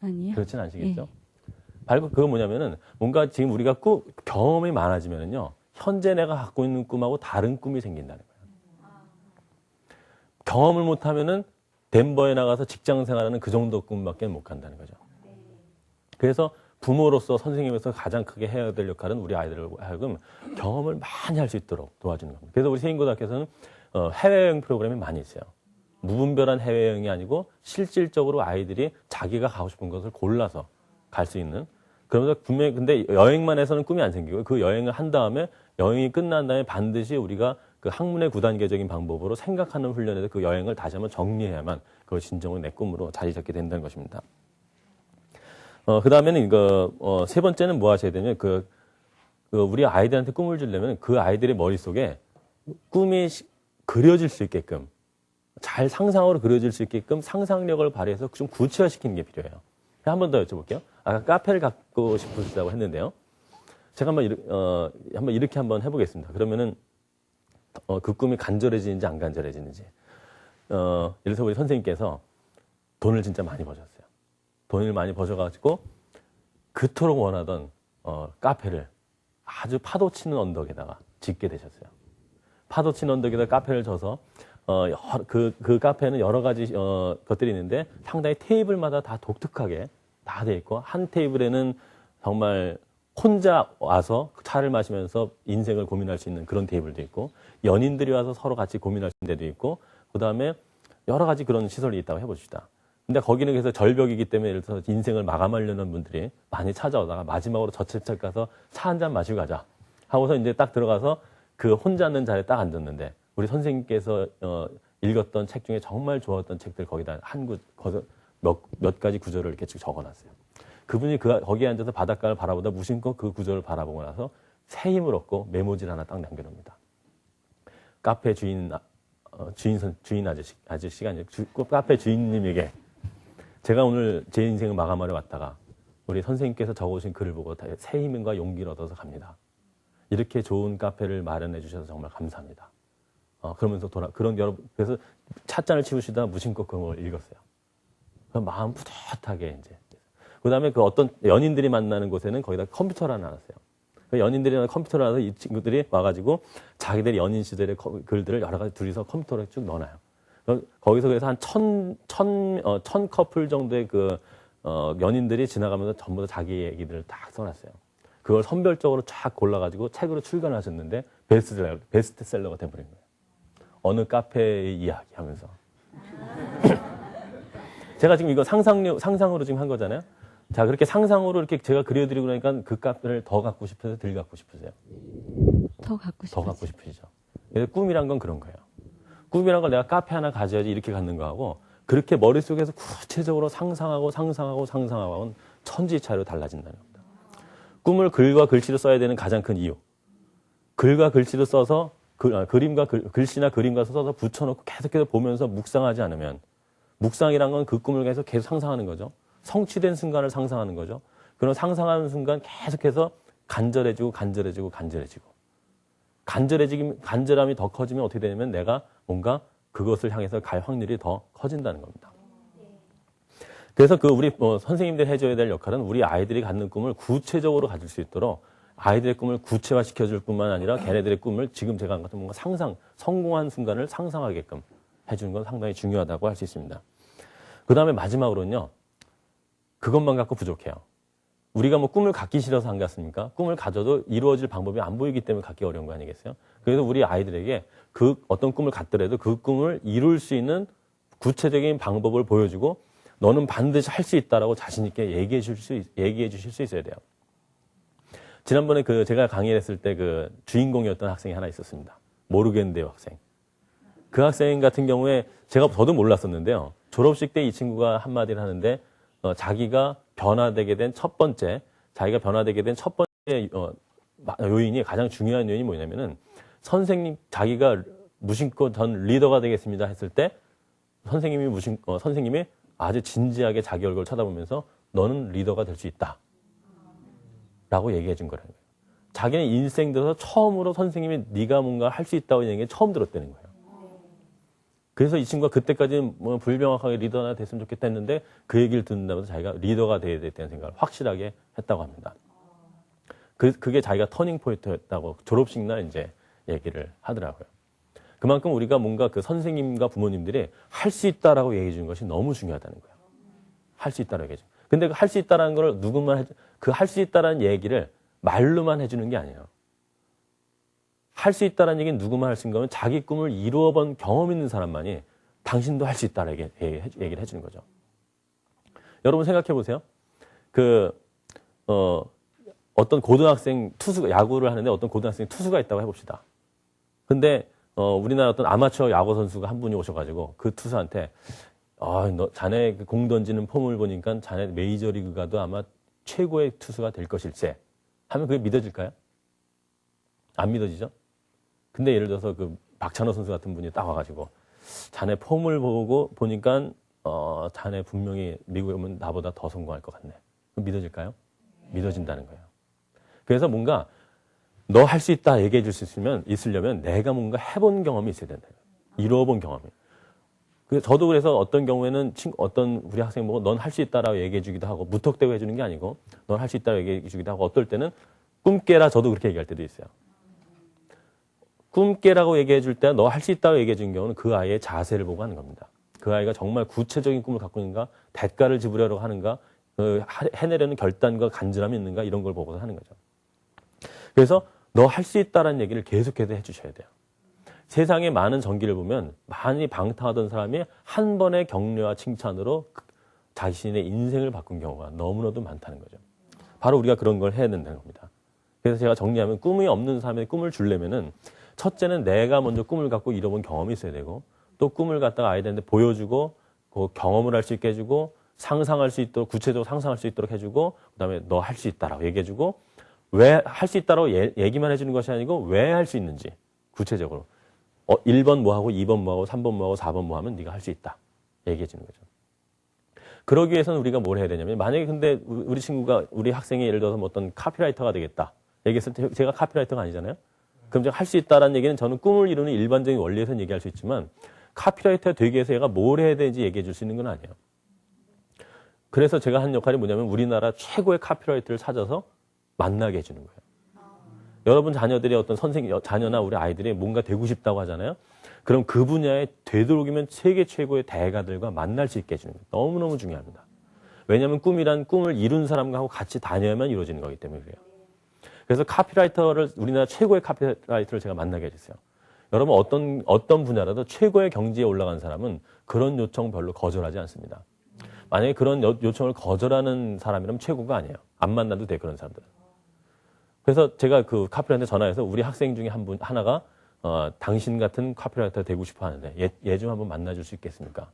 아니요. 그렇진 않으시겠죠? 바로 그건 뭐냐면은 뭔가 지금 우리가 경험이 많아지면은요, 현재 내가 갖고 있는 꿈하고 다른 꿈이 생긴다는 거예요. 경험을 못하면은 덴버에 나가서 직장 생활하는 그 정도 꿈밖에 못 간다는 거죠. 그래서 부모로서 선생님으로서 가장 크게 해야 될 역할은 우리 아이들을 하여금 경험을 많이 할 수 있도록 도와주는 겁니다. 그래서 우리 세인고등학교에서는 해외여행 프로그램이 많이 있어요. 무분별한 해외여행이 아니고 실질적으로 아이들이 자기가 가고 싶은 것을 골라서 갈 수 있는, 그러면서 분명히 근데 여행만 해서는 꿈이 안 생기고 그 여행을 한 다음에 여행이 끝난 다음에 반드시 우리가 그 학문의 9단계적인 방법으로 생각하는 훈련에서 그 여행을 다시 한번 정리해야만 그걸 진정으로 내 꿈으로 자리 잡게 된다는 것입니다. 그 다음에는 세 번째는 뭐 하셔야 되냐면 우리 아이들한테 꿈을 주려면 그 아이들의 머릿속에 꿈이 그려질 수 있게끔, 잘 상상으로 그려질 수 있게끔 상상력을 발휘해서 좀 구체화시키는 게 필요해요. 한 번 더 여쭤볼게요. 아까 카페를 갖고 싶으시다고 했는데요. 제가 한번 이렇게 한번 해보겠습니다. 그러면은, 그 꿈이 간절해지는지 안 간절해지는지. 예를 들어서 우리 선생님께서 돈을 진짜 많이 버셨어요. 돈을 많이 버셔가지고 그토록 원하던 카페를 아주 파도 치는 언덕에다가 짓게 되셨어요. 파도 치는 언덕에다 카페를 져서 그 카페는 여러 가지 것들이 있는데 상당히 테이블마다 다 독특하게 다 돼 있고, 한 테이블에는 정말 혼자 와서 차를 마시면서 인생을 고민할 수 있는 그런 테이블도 있고, 연인들이 와서 서로 같이 고민할 수 있는 데도 있고, 그 다음에 여러 가지 그런 시설이 있다고 해봅시다. 근데 거기는 그래서 절벽이기 때문에 예를 들어서 인생을 마감하려는 분들이 많이 찾아오다가 마지막으로 저체책 가서 차 한 잔 마시고 가자 하고서 이제 딱 들어가서 그 혼자 앉는 자리에 딱 앉았는데, 우리 선생님께서 읽었던 책 중에 정말 좋았던 책들 거기다 몇 가지 구절을 이렇게 쭉 적어놨어요. 그분이 거기에 앉아서 바닷가를 바라보다 무심코 그 구절을 바라보고 나서 새 힘을 얻고 메모지를 하나 딱 남겨놓습니다. 카페 주인 아저씨가 아니라 카페 주인님에게, 제가 오늘 제 인생을 마감하러 왔다가 우리 선생님께서 적어주신 글을 보고 새 힘과 용기를 얻어서 갑니다. 이렇게 좋은 카페를 마련해 주셔서 정말 감사합니다. 그러면서 그래서 찻잔을 치우시다 무심코 그걸 읽었어요. 그럼 마음 뿌듯하게 이제. 그 다음에 그 어떤 연인들이 만나는 곳에는 거기다 컴퓨터를 하나 놨어요. 그 연인들이 컴퓨터를 놔서 이 친구들이 와가지고 자기들의 연인 시절의 글들을 여러 가지 둘이서 컴퓨터로 쭉 넣어놔요. 거기서 그래서 한 천 커플 정도의 연인들이 지나가면서 전부 다 자기 얘기들을 딱 써놨어요. 그걸 선별적으로 쫙 골라가지고 책으로 출간하셨는데 베스트셀러가 돼버린 거예요. 어느 카페의 이야기 하면서. 제가 지금 이거 상상으로 지금 한 거잖아요. 자, 그렇게 상상으로 이렇게 제가 그려드리고 그러니까 그 카페를 더 갖고 싶으세요? 덜 갖고 싶으세요? 더 갖고 더 갖고 싶으시죠. 그래서 꿈이란 건 그런 거예요. 꿈이란 걸 내가 카페 하나 가져야지 이렇게 갖는 거하고, 그렇게 머릿속에서 구체적으로 상상하고 천지 차이로 달라진다는 겁니다. 꿈을 글과 글씨로 써야 되는 가장 큰 이유. 글과 글씨를 써서 그림과 글씨나 그림과 써서 붙여놓고 계속해서 보면서 묵상하지 않으면 묵상이란 건 그 꿈을 계속 상상하는 거죠. 성취된 순간을 상상하는 거죠. 그런 상상하는 순간 계속해서 간절해지고 간절함이 더 커지면 어떻게 되냐면 내가 뭔가 그것을 향해서 갈 확률이 더 커진다는 겁니다. 그래서 우리 선생님들이 해줘야 될 역할은 우리 아이들이 갖는 꿈을 구체적으로 가질 수 있도록 아이들의 꿈을 구체화시켜줄 뿐만 아니라 걔네들의 꿈을 지금 제가 한 같은 뭔가 성공한 순간을 상상하게끔 해주는 건 상당히 중요하다고 할 수 있습니다. 그 다음에 마지막으로는요, 그것만 갖고 부족해요. 우리가 뭐 꿈을 갖기 싫어서 안 갖습니까? 꿈을 가져도 이루어질 방법이 안 보이기 때문에 갖기 어려운 거 아니겠어요? 그래서 우리 아이들에게 어떤 꿈을 갖더라도 그 꿈을 이룰 수 있는 구체적인 방법을 보여주고 너는 반드시 할 수 있다라고 자신있게 얘기해 주실 수 있어야 돼요. 지난번에 제가 강의를 했을 때 주인공이었던 학생이 하나 있었습니다. 모르겠는데요, 학생. 그 학생 같은 경우에 저도 몰랐었는데요. 졸업식 때 이 친구가 한마디를 하는데 자기가 변화되게 된 첫 번째 요인이 가장 중요한 요인이 뭐냐면은 자기가 무심코 전 리더가 되겠습니다 했을 때 선생님이 아주 진지하게 자기 얼굴을 쳐다보면서 너는 리더가 될 수 있다 라고 얘기해 준 거라는 거예요. 자기는 인생 들어서 처음으로 선생님이 네가 뭔가 할 수 있다고 얘기한 게 처음 들었다는 거예요. 그래서 이 친구가 그때까지는 뭐 불명확하게 리더나 됐으면 좋겠다 했는데 그 얘기를 듣는다면서 자기가 리더가 돼야 됐다는 생각을 확실하게 했다고 합니다. 그게 자기가 터닝 포인트였다고 졸업식 날 이제 얘기를 하더라고요. 그만큼 우리가 뭔가 선생님과 부모님들이 할 수 있다라고 얘기해 주는 것이 너무 중요하다는 거예요. 할 수 있다라고 얘기해 주는. 근데 할 수 있다라는 걸 할 수 있다라는 얘기를 말로만 해주는 게 아니에요. 할 수 있다라는 얘기는 누구만 할 수 있는 거면 자기 꿈을 이루어 본 경험 있는 사람만이 당신도 할 수 있다라고 얘기를 해주는 거죠. 여러분 생각해 보세요. 어떤 고등학생 야구를 하는데 어떤 고등학생 투수가 있다고 해봅시다. 근데 우리나라 어떤 아마추어 야구 선수가 한 분이 오셔가지고 그 투수한테 자네 공 던지는 폼을 보니까 자네 메이저리그 가도 아마 최고의 투수가 될 것일세 하면 그게 믿어질까요? 안 믿어지죠? 근데 예를 들어서 박찬호 선수 같은 분이 딱 와가지고 자네 폼을 보니까 자네 분명히 미국에 오면 나보다 더 성공할 것 같네. 그럼 믿어질까요? 믿어진다는 거예요. 그래서 뭔가 너 할 수 있다 얘기해 줄 수 있으려면 내가 뭔가 해본 경험이 있어야 된다. 이루어본 경험이. 저도 그래서 어떤 경우에는 어떤 우리 학생 보고 넌 할 수 있다라고 얘기해 주기도 하고 무턱대고 해주는 게 아니고 넌 할 수 있다라고 얘기해 주기도 하고 어떨 때는 꿈 깨라 저도 그렇게 얘기할 때도 있어요. 꿈 깨라고 얘기해 줄 때 너 할 수 있다고 얘기해 준 경우는 그 아이의 자세를 보고 하는 겁니다. 그 아이가 정말 구체적인 꿈을 갖고 있는가, 대가를 지불하려고 하는가, 해내려는 결단과 간절함이 있는가 이런 걸 보고서 하는 거죠. 그래서 너 할 수 있다라는 얘기를 계속해서 해주셔야 돼요. 세상에 많은 전기를 보면 많이 방탕하던 사람이 한 번의 격려와 칭찬으로 자신의 인생을 바꾼 경우가 너무나도 많다는 거죠. 바로 우리가 그런 걸 해야 된다는 겁니다. 그래서 제가 정리하면 꿈이 없는 사람의 꿈을 주려면은 첫째는 내가 먼저 꿈을 갖고 이뤄본 경험이 있어야 되고 또 꿈을 갖다가 아이들한테 보여주고 그 경험을 할 수 있게 해주고 상상할 수 있도록 구체적으로 상상할 수 있도록 해주고 그다음에 너 할 수 있다라고 얘기해주고 왜 할 수 있다라고 얘기만 해주는 것이 아니고 왜 할 수 있는지 구체적으로 1번 뭐 하고 2번 뭐 하고 3번 뭐 하고 4번 뭐 하면 네가 할 수 있다 얘기해 주는 거죠. 그러기 위해서는 우리가 뭘 해야 되냐면 만약에 근데 우리 친구가 우리 학생이 예를 들어서 뭐 어떤 카피라이터가 되겠다 얘기했을 때 제가 카피라이터가 아니잖아요. 그럼 제가 할 수 있다라는 얘기는 저는 꿈을 이루는 일반적인 원리에서는 얘기할 수 있지만 카피라이터가 되기 위해서 얘가 뭘 해야 되는지 얘기해 줄 수 있는 건 아니에요. 그래서 제가 한 역할이 뭐냐면 우리나라 최고의 카피라이터를 찾아서 만나게 해주는 거예요. 여러분 자녀들이 어떤 자녀나 우리 아이들이 뭔가 되고 싶다고 하잖아요. 그럼 그 분야에 되도록이면 세계 최고의 대가들과 만날 수 있게 해주는 거예요. 너무너무 중요합니다. 왜냐하면 꿈을 이룬 사람과 하고 같이 다녀야만 이루어지는 거기 때문에 그래요. 그래서 우리나라 최고의 카피라이터를 제가 만나게 해줬어요. 여러분 어떤 분야라도 최고의 경지에 올라간 사람은 그런 요청 별로 거절하지 않습니다. 만약에 그런 요청을 거절하는 사람이라면 최고가 아니에요. 안 만나도 돼 그런 사람들은. 그래서 제가 그 카피라이터한테 전화해서 우리 학생 중에 하나가 당신 같은 카피라이터 되고 싶어 하는데 얘 좀 한번 만나줄 수 있겠습니까?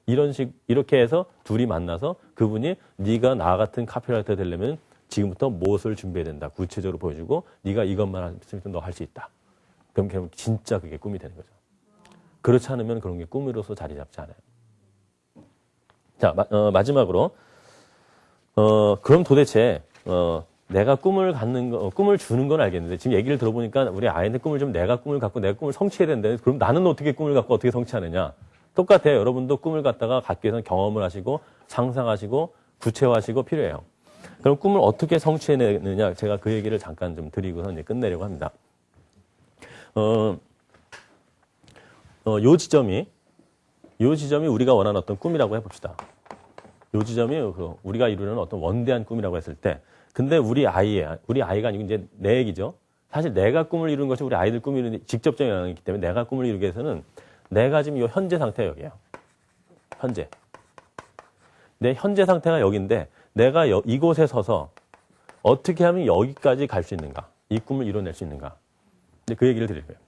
이렇게 해서 둘이 만나서 그분이 네가 나 같은 카피라이터 되려면 지금부터 무엇을 준비해야 된다. 구체적으로 보여주고 네가 이것만 하면 너 할 수 있다. 그럼 진짜 그게 꿈이 되는 거죠. 그렇지 않으면 그런 게 꿈으로서 자리 잡지 않아요. 자, 마지막으로 그럼 도대체 내가 꿈을 갖는 거, 꿈을 주는 건 알겠는데 지금 얘기를 들어보니까 우리 아이한테 꿈을 좀 내가 꿈을 갖고 내가 꿈을 성취해야 되는데 그럼 나는 어떻게 꿈을 갖고 어떻게 성취하느냐? 똑같아요. 여러분도 꿈을 갖다가 갖기 위해서는 경험을 하시고 상상하시고 구체화하시고 필요해요. 그럼 꿈을 어떻게 성취해내느냐? 제가 그 얘기를 잠깐 좀 드리고서 이제 끝내려고 합니다. 요 지점이 우리가 원하는 어떤 꿈이라고 해봅시다. 요 지점이 우리가 이루는 어떤 원대한 꿈이라고 했을 때, 근데 우리 아이가 아니고 이제 내 얘기죠. 사실 내가 꿈을 이루는 것이 우리 아이들 꿈을 이루는 직접적인 영향이기 때문에 내가 꿈을 이루기 위해서는 내가 지금 이 현재 상태가 여기예요. 현재. 내 현재 상태가 여기인데 내가 이곳에 서서 어떻게 하면 여기까지 갈 수 있는가? 이 꿈을 이뤄낼 수 있는가? 이제 그 얘기를 드릴 거예요.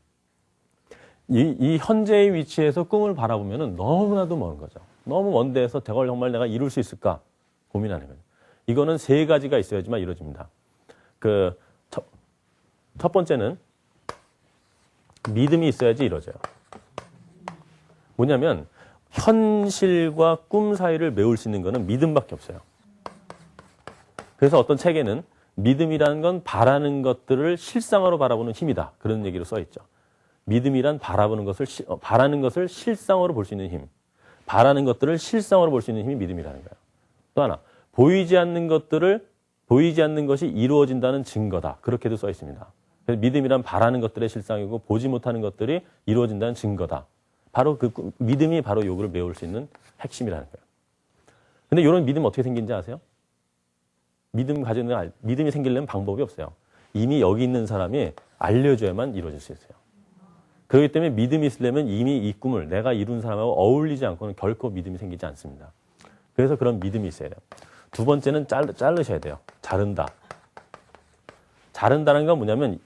이 현재의 위치에서 꿈을 바라보면은 너무나도 먼 거죠. 너무 먼 데에서 저걸 정말 내가 이룰 수 있을까 고민하는 거예요. 이거는 세 가지가 있어야지만 이루어집니다. 첫 번째는 믿음이 있어야지 이루어져요. 뭐냐면 현실과 꿈 사이를 메울 수 있는 거는 믿음밖에 없어요. 그래서 어떤 책에는 믿음이라는 건 바라는 것들을 실상으로 바라보는 힘이다. 그런 얘기로 써 있죠. 믿음이란 바라는 것을 실상으로 볼 수 있는 힘. 바라는 것들을 실상으로 볼 수 있는 힘이 믿음이라는 거예요. 또 하나, 보이지 않는 것이 이루어진다는 증거다. 그렇게도 써 있습니다. 그래서 믿음이란 바라는 것들의 실상이고 보지 못하는 것들이 이루어진다는 증거다. 바로 믿음이 바로 요구를 메울 수 있는 핵심이라는 거예요. 근데 이런 믿음 어떻게 생긴지 아세요? 믿음이 생기려면 방법이 없어요. 이미 여기 있는 사람이 알려줘야만 이루어질 수 있어요. 그렇기 때문에 믿음이 있으려면 이미 이 꿈을 내가 이룬 사람하고 어울리지 않고는 결코 믿음이 생기지 않습니다. 그래서 그런 믿음이 있어야 돼요. 두 번째는 자르셔야 돼요. 자른다. 자른다는 건 뭐냐면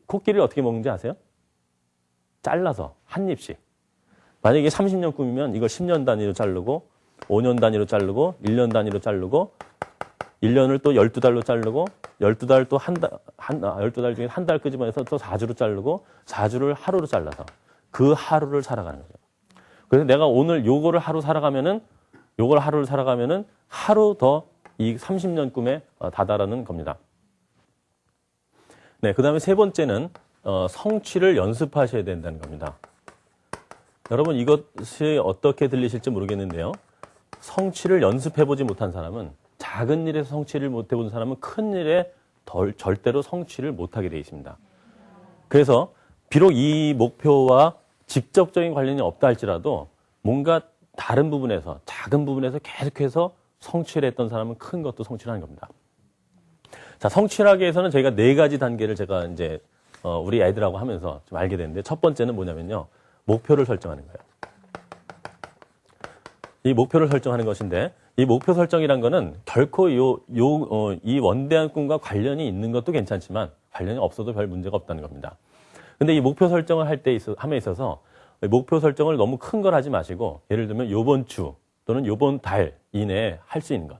코끼리를 어떻게 먹는지 아세요? 잘라서 한 입씩. 만약에 30년 꿈이면 이걸 10년 단위로 자르고 5년 단위로 자르고 1년 단위로 자르고 1년을 또 12달로 자르고 12달 또 12달 중에 한 달 끄집어내서 또 4주로 자르고 4주를 하루로 잘라서 그 하루를 살아가는 거죠. 그래서 내가 오늘 요거를 하루를 살아가면은 하루 더 이 30년 꿈에 다다르는 겁니다. 네, 그다음에 세 번째는 성취를 연습하셔야 된다는 겁니다. 여러분 이것이 어떻게 들리실지 모르겠는데요. 성취를 연습해보지 못한 사람은 작은 일에서 성취를 못해본 사람은 큰 일에 절대로 성취를 못하게 되어 있습니다. 그래서 비록 이 목표와 직접적인 관련이 없다 할지라도 뭔가 다른 부분에서 작은 부분에서 계속해서 성취를 했던 사람은 큰 것도 성취를 하는 겁니다. 자, 성취를 하기 위해서는 저희가 4가지 단계를 제가 이제 우리 애들하고 하면서 좀 알게 됐는데 첫 번째는 뭐냐면요. 목표를 설정하는 거예요. 이 목표를 설정하는 것인데 이 목표 설정이란 거는 결코 이 원대한 꿈과 관련이 있는 것도 괜찮지만 관련이 없어도 별 문제가 없다는 겁니다. 근데 이 목표 설정을 함에 있어서 목표 설정을 너무 큰 걸 하지 마시고 예를 들면 요번 주 또는 요번 달 이내에 할 수 있는 것.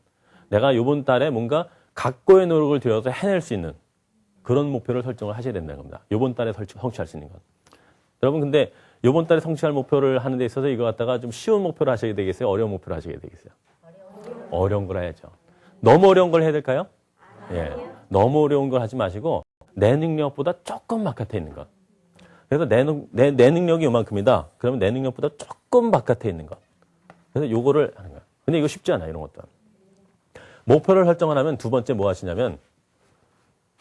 내가 요번 달에 뭔가 각고의 노력을 들여서 해낼 수 있는 그런 목표를 설정을 하셔야 된다는 겁니다. 요번 달에 성취할 수 있는 것. 여러분 근데 요번 달에 성취할 목표를 하는 데 있어서 이거 갖다가 좀 쉬운 목표를 하셔야 되겠어요? 어려운 목표를 하셔야 되겠어요? 어려운 걸 해야죠. 너무 어려운 걸 해야 될까요? 예. 너무 어려운 걸 하지 마시고 내 능력보다 조금 바깥에 있는 것. 그래서 내 능력이 요만큼이다. 그러면 내 능력보다 조금 바깥에 있는 것. 그래서 요거를 하는 거예요. 근데 이거 쉽지 않아요. 이런 것도. 목표를 설정을 하면 두 번째 뭐 하시냐면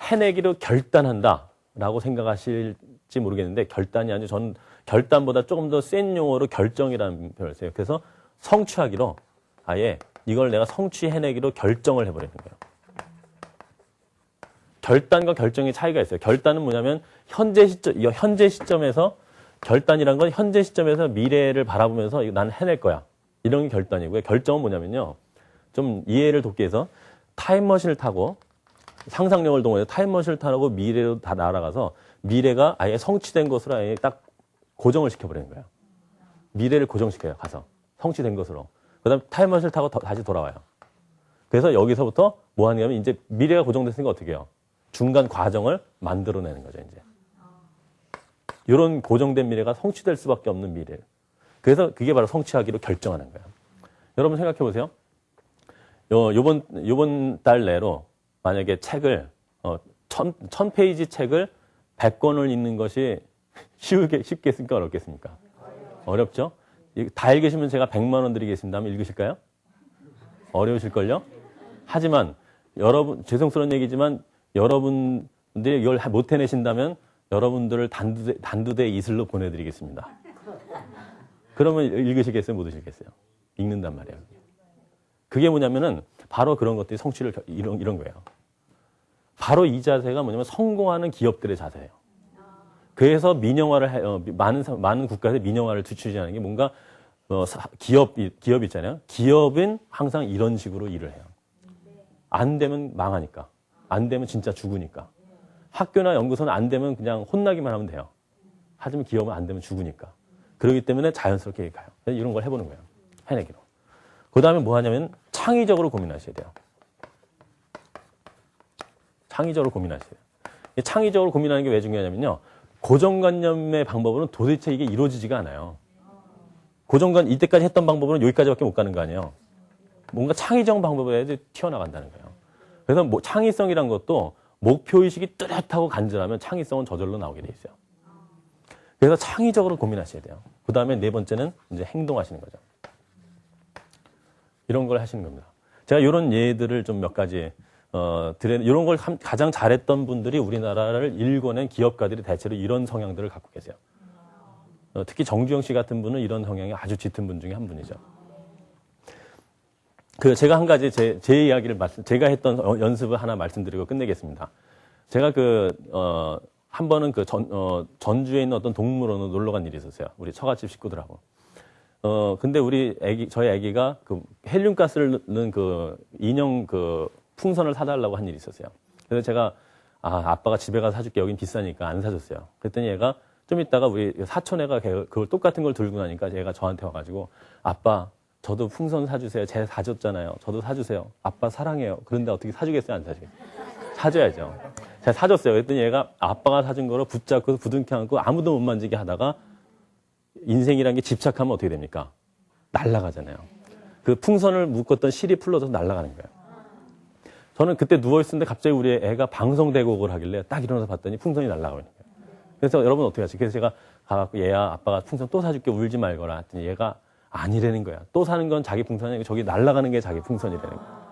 해내기로 결단한다라고 생각하실지 모르겠는데 결단이 아니고 저는 결단보다 조금 더 센 용어로 결정이라는 표현을 써요. 그래서 성취하기로 아예 이걸 내가 성취해내기로 결정을 해버리는 거예요. 결단과 결정의 차이가 있어요. 결단은 뭐냐면 현재 시점에서 결단이란 건 현재 시점에서 미래를 바라보면서 나는 해낼 거야. 이런 게 결단이고요. 결정은 뭐냐면요. 좀 이해를 돕기 위해서 타임머신을 타고 상상력을 동원해서 타임머신을 타고 미래로 다 날아가서 미래가 아예 성취된 것으로 아예 딱 고정을 시켜버리는 거예요. 미래를 고정시켜요. 가서. 성취된 것으로. 그 다음에 타임머신을 타고 다시 돌아와요. 그래서 여기서부터 뭐 하냐면 이제 미래가 고정됐으니까 어떻게 해요? 중간 과정을 만들어내는 거죠, 이제. 이런 고정된 미래가 성취될 수밖에 없는 미래. 그래서 그게 바로 성취하기로 결정하는 거예요. 여러분 생각해 보세요. 요번 달 내로 만약에 책을, 1000페이지 책을 100권을 읽는 것이 쉽겠습니까? 어렵겠습니까? 어렵죠? 다 읽으시면 제가 100만 원 드리겠습니다 하면 읽으실까요? 어려우실걸요? 하지만 여러분, 죄송스러운 얘기지만 여러분들이 이걸 못 해내신다면 여러분들을 단두대 이슬로 보내드리겠습니다. 그러면 읽으시겠어요? 못 읽으시겠어요? 읽는단 말이에요. 그게 뭐냐면은 바로 그런 것들이 성취를 이런 거예요. 바로 이 자세가 뭐냐면 성공하는 기업들의 자세예요. 그래서 민영화를 많은 국가에서 민영화를 추진하는 게 뭔가 기업 있잖아요. 기업은 항상 이런 식으로 일을 해요. 안 되면 망하니까. 안 되면 진짜 죽으니까. 학교나 연구소는 안 되면 그냥 혼나기만 하면 돼요. 하지만 기업은 안 되면 죽으니까. 그렇기 때문에 자연스럽게 가요. 이런 걸 해보는 거예요. 해내기로. 그 다음에 뭐 하냐면 창의적으로 고민하셔야 돼요. 창의적으로 고민하셔야 돼요. 창의적으로 고민하는 게 왜 중요하냐면요. 고정관념의 방법으로는 도대체 이게 이루어지지가 않아요. 이때까지 했던 방법으로는 여기까지밖에 못 가는 거 아니에요. 뭔가 창의적 방법에 튀어나간다는 거예요. 그래서 뭐 창의성이란 것도 목표의식이 뚜렷하고 간절하면 창의성은 저절로 나오게 돼 있어요. 그래서 창의적으로 고민하셔야 돼요. 그 다음에 네 번째는 이제 행동하시는 거죠. 이런 걸 하시는 겁니다. 제가 이런 예들을 좀 몇 가지 이런 걸 가장 잘했던 분들이 우리나라를 일궈낸 기업가들이 대체로 이런 성향들을 갖고 계세요. 특히 정주영 씨 같은 분은 이런 성향이 아주 짙은 분 중에 한 분이죠. 제가 한 가지 제 이야기를 제가 했던 연습을 하나 말씀드리고 끝내겠습니다. 제가 한 번은 전주에 있는 어떤 동물원으로 놀러 간 일이 있었어요. 우리 처갓집 식구들하고. 근데 저희 아기가 헬륨가스를 넣는 인형 풍선을 사달라고 한 일이 있었어요. 그래서 제가, 아빠가 집에 가서 사줄게. 여긴 비싸니까 안 사줬어요. 그랬더니 얘가 좀 있다가 우리 사촌애가 그걸 똑같은 걸 들고 나니까 얘가 저한테 와가지고, 아빠, 저도 풍선 사주세요. 제가 사줬잖아요. 저도 사주세요. 아빠 사랑해요. 그런데 어떻게 사주겠어요? 안 사주겠어요? 사줘야죠. 제가 사줬어요. 그랬더니 얘가 아빠가 사준 거로 붙잡고 부둥켜 안고 아무도 못 만지게 하다가 인생이란 게 집착하면 어떻게 됩니까? 날아가잖아요. 그 풍선을 묶었던 실이 풀러져서 날아가는 거예요. 저는 그때 누워있었는데 갑자기 우리 애가 방송 대곡을 하길래 딱 일어나서 봤더니 풍선이 날아가고 있는 거예요. 그래서 여러분 어떻게 하지? 그래서 제가 가갖고 얘야 아빠가 풍선 또 사줄게 울지 말거라 했더니 얘가 아니라는 거야. 또 사는 건 자기 풍선이 아니고 저기 날아가는 게 자기 풍선이라는 거야.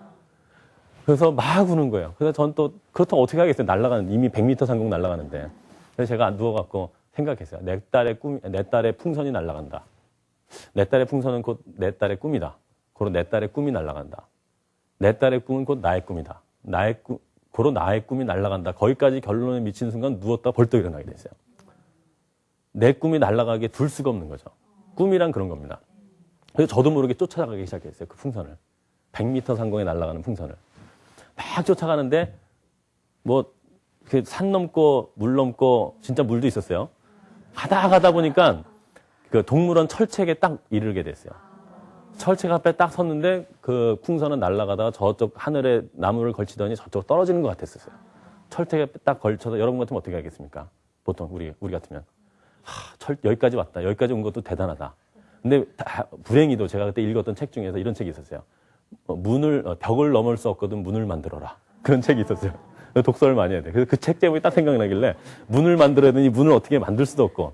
그래서 막 우는 거예요. 그래서 전 또 그렇다고 어떻게 하겠어요? 날아가는 이미 100m 상공 날아가는데. 그래서 제가 누워갖고 생각했어요. 내 딸의 풍선이 날아간다. 내 딸의 풍선은 곧 내 딸의 꿈이다. 고로 내 딸의 꿈이 날아간다. 내 딸의 꿈은 곧 나의 꿈이다. 고로 나의 꿈이 날아간다. 거기까지 결론에 미친 순간 누웠다 벌떡 일어나게 됐어요. 내 꿈이 날아가게 둘 수가 없는 거죠. 꿈이란 그런 겁니다. 그래서 저도 모르게 쫓아가기 시작했어요. 그 풍선을. 100m 상공에 날아가는 풍선을. 막 쫓아가는데 산 넘고 물 넘고 진짜 물도 있었어요. 가다 보니까 그 동물원 철책에 딱 이르게 됐어요. 철책 앞에 딱 섰는데 그 풍선은 날아가다가 저쪽 하늘에 나무를 걸치더니 저쪽 떨어지는 것 같았어요. 철책에 딱 걸쳐서 여러분 같으면 어떻게 하겠습니까? 보통 우리 같으면 여기까지 왔다. 여기까지 온 것도 대단하다. 근데 불행히도 제가 그때 읽었던 책 중에서 이런 책이 있었어요. 벽을 넘을 수 없거든 문을 만들어라. 그런 책이 있었어요. 독서를 많이 해야 돼. 그래서 그 책 제목이 딱 생각나길래 문을 만들어야 되니 문을 어떻게 만들 수도 없고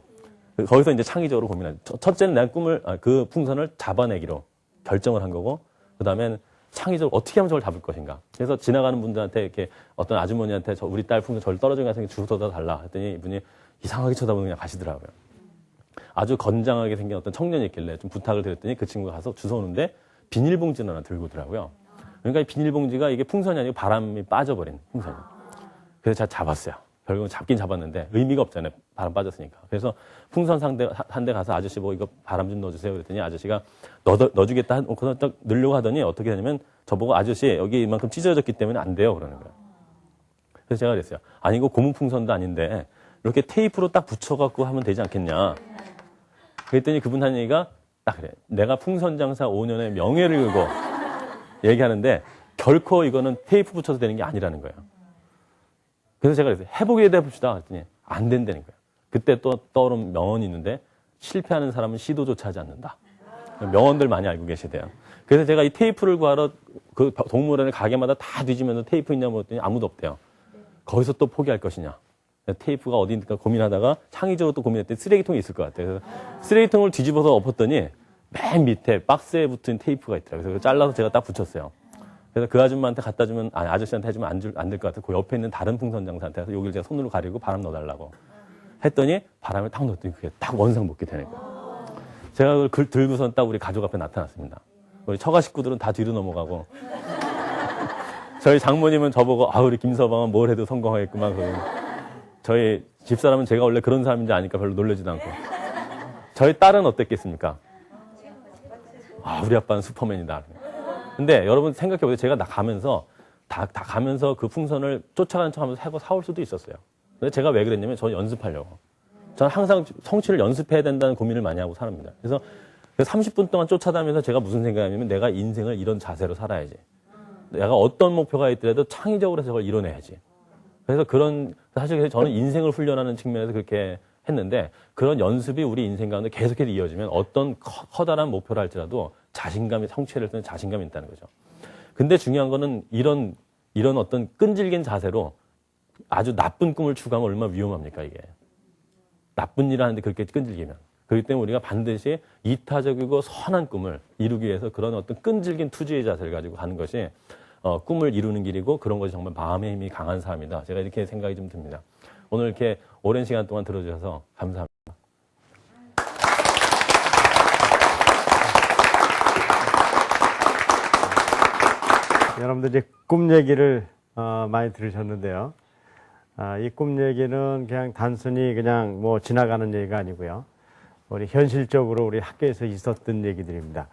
거기서 이제 창의적으로 고민하죠. 첫째는 내 꿈을 그 풍선을 잡아내기로 결정을 한 거고 그 다음엔 창의적으로 어떻게 하면 저걸 잡을 것인가. 그래서 지나가는 분들한테 이렇게 어떤 아주머니한테 우리 딸 풍선 저를 떨어지는 게 주워다 달라 했더니 이분이 이상하게 쳐다보고 그냥 가시더라고요. 아주 건장하게 생긴 어떤 청년이 있길래 좀 부탁을 드렸더니 그 친구가 가서 주워오는데 비닐봉지를 하나 들고 오더라고요. 그러니까 이 비닐봉지가 이게 풍선이 아니고 바람이 빠져버린 풍선이에요. 그래서 제가 잡았어요. 결국은 잡긴 잡았는데 의미가 없잖아요. 바람 빠졌으니까. 그래서 풍선 한 대 가서 아저씨 이거 바람 좀 넣어주세요. 그랬더니 아저씨가 넣어주겠다 하고 딱 넣으려고 하더니 어떻게 되냐면 저보고 아저씨 여기 이만큼 찢어졌기 때문에 안 돼요. 그러는 거예요. 그래서 제가 그랬어요. 아니 이거 고무 풍선도 아닌데 이렇게 테이프로 딱 붙여갖고 하면 되지 않겠냐. 그랬더니 그분 한 얘기가 딱 그래. 내가 풍선 장사 5년의 명예를 걸고 얘기하는데 결코 이거는 테이프 붙여서 되는 게 아니라는 거예요. 그래서 제가 그랬어요. 해보게 해봅시다. 그랬더니 안 된다는 거예요. 그때 또 떠오른 명언이 있는데 실패하는 사람은 시도조차 하지 않는다. 명언들 많이 알고 계시대요. 그래서 제가 이 테이프를 구하러 그 동물원을 가게마다 다 뒤지면서 테이프 있냐 물었더니 아무도 없대요. 거기서 또 포기할 것이냐. 테이프가 어디 있을까 고민하다가 창의적으로 또 고민했더니 쓰레기통이 있을 것 같아요. 그래서 쓰레기통을 뒤집어서 엎었더니 맨 밑에 박스에 붙은 테이프가 있더라고요. 그래서 잘라서 제가 딱 붙였어요. 그래서 그 아줌마한테 갖다 주면, 아니, 아저씨한테 해주면 안 될 것 같아서 그 옆에 있는 다른 풍선장사한테 해서 여기를 제가 손으로 가리고 바람 넣어달라고 했더니 바람을 딱 넣었더니 그게 딱 원상복귀 되는 거예요. 제가 그걸 들고선 딱 우리 가족 앞에 나타났습니다. 우리 처가 식구들은 다 뒤로 넘어가고 저희 장모님은 저보고 아 우리 김서방은 뭘 해도 성공하겠구만. 저희 집사람은 제가 원래 그런 사람인지 아니까 별로 놀라지도 않고. 저희 딸은 어땠겠습니까? 아 우리 아빠는 슈퍼맨이다. 근데 여러분 생각해보세요. 제가 가면서 가면서 그 풍선을 쫓아가는 척하면서 해고 사올 수도 있었어요. 근데 제가 왜 그랬냐면 저는 연습하려고. 저는 항상 성취를 연습해야 된다는 고민을 많이 하고 살았습니다. 그래서 30분 동안 쫓아다니면서 제가 무슨 생각이냐면 내가 인생을 이런 자세로 살아야지. 내가 어떤 목표가 있더라도 창의적으로 해서 저걸 이뤄내야지. 그래서 사실 저는 인생을 훈련하는 측면에서 그렇게 했는데 그런 연습이 우리 인생 가운데 계속해서 이어지면 어떤 커다란 목표를 할지라도 성취를 쓰는 자신감이 있다는 거죠. 근데 중요한 거는 이런 어떤 끈질긴 자세로 아주 나쁜 꿈을 추구하면 얼마나 위험합니까, 이게. 나쁜 일을 하는데 그렇게 끈질기면. 그렇기 때문에 우리가 반드시 이타적이고 선한 꿈을 이루기 위해서 그런 어떤 끈질긴 투지의 자세를 가지고 가는 것이 꿈을 이루는 길이고 그런 것이 정말 마음의 힘이 강한 사람이다. 제가 이렇게 생각이 좀 듭니다. 오늘 이렇게 오랜 시간 동안 들어주셔서 감사합니다. 여러분들 이제 꿈 얘기를 많이 들으셨는데요. 이 꿈 얘기는 그냥 단순히 그냥 뭐 지나가는 얘기가 아니고요. 우리 현실적으로 우리 학교에서 있었던 얘기들입니다.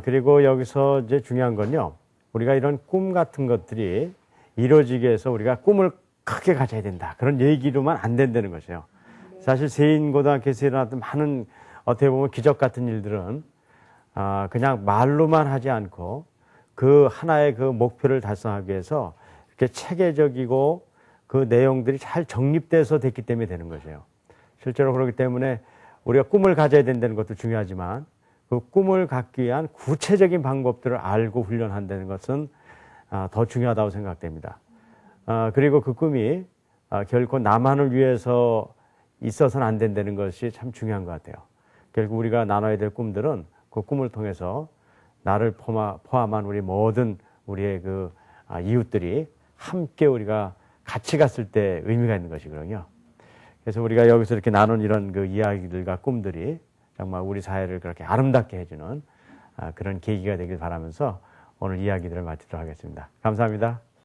그리고 여기서 이제 중요한 건요. 우리가 이런 꿈 같은 것들이 이루어지기 위해서 우리가 꿈을 크게 가져야 된다. 그런 얘기로만 안 된다는 것이에요. 사실 세인고등학교에서 일어났던 많은 어떻게 보면 기적 같은 일들은 그냥 말로만 하지 않고 그 하나의 그 목표를 달성하기 위해서 이렇게 체계적이고 그 내용들이 잘 정립돼서 됐기 때문에 되는 것이에요. 실제로 그렇기 때문에 우리가 꿈을 가져야 된다는 것도 중요하지만 그 꿈을 갖기 위한 구체적인 방법들을 알고 훈련한다는 것은 더 중요하다고 생각됩니다. 그리고 그 꿈이 결코 나만을 위해서 있어서는 안 된다는 것이 참 중요한 것 같아요. 결국 우리가 나눠야 될 꿈들은 그 꿈을 통해서 나를 포함한 우리 모든 우리의 그 이웃들이 함께 우리가 같이 갔을 때 의미가 있는 것이거든요. 그래서 우리가 여기서 이렇게 나눈 이런 그 이야기들과 꿈들이 정말 우리 사회를 그렇게 아름답게 해주는 그런 계기가 되길 바라면서 오늘 이야기들을 마치도록 하겠습니다. 감사합니다.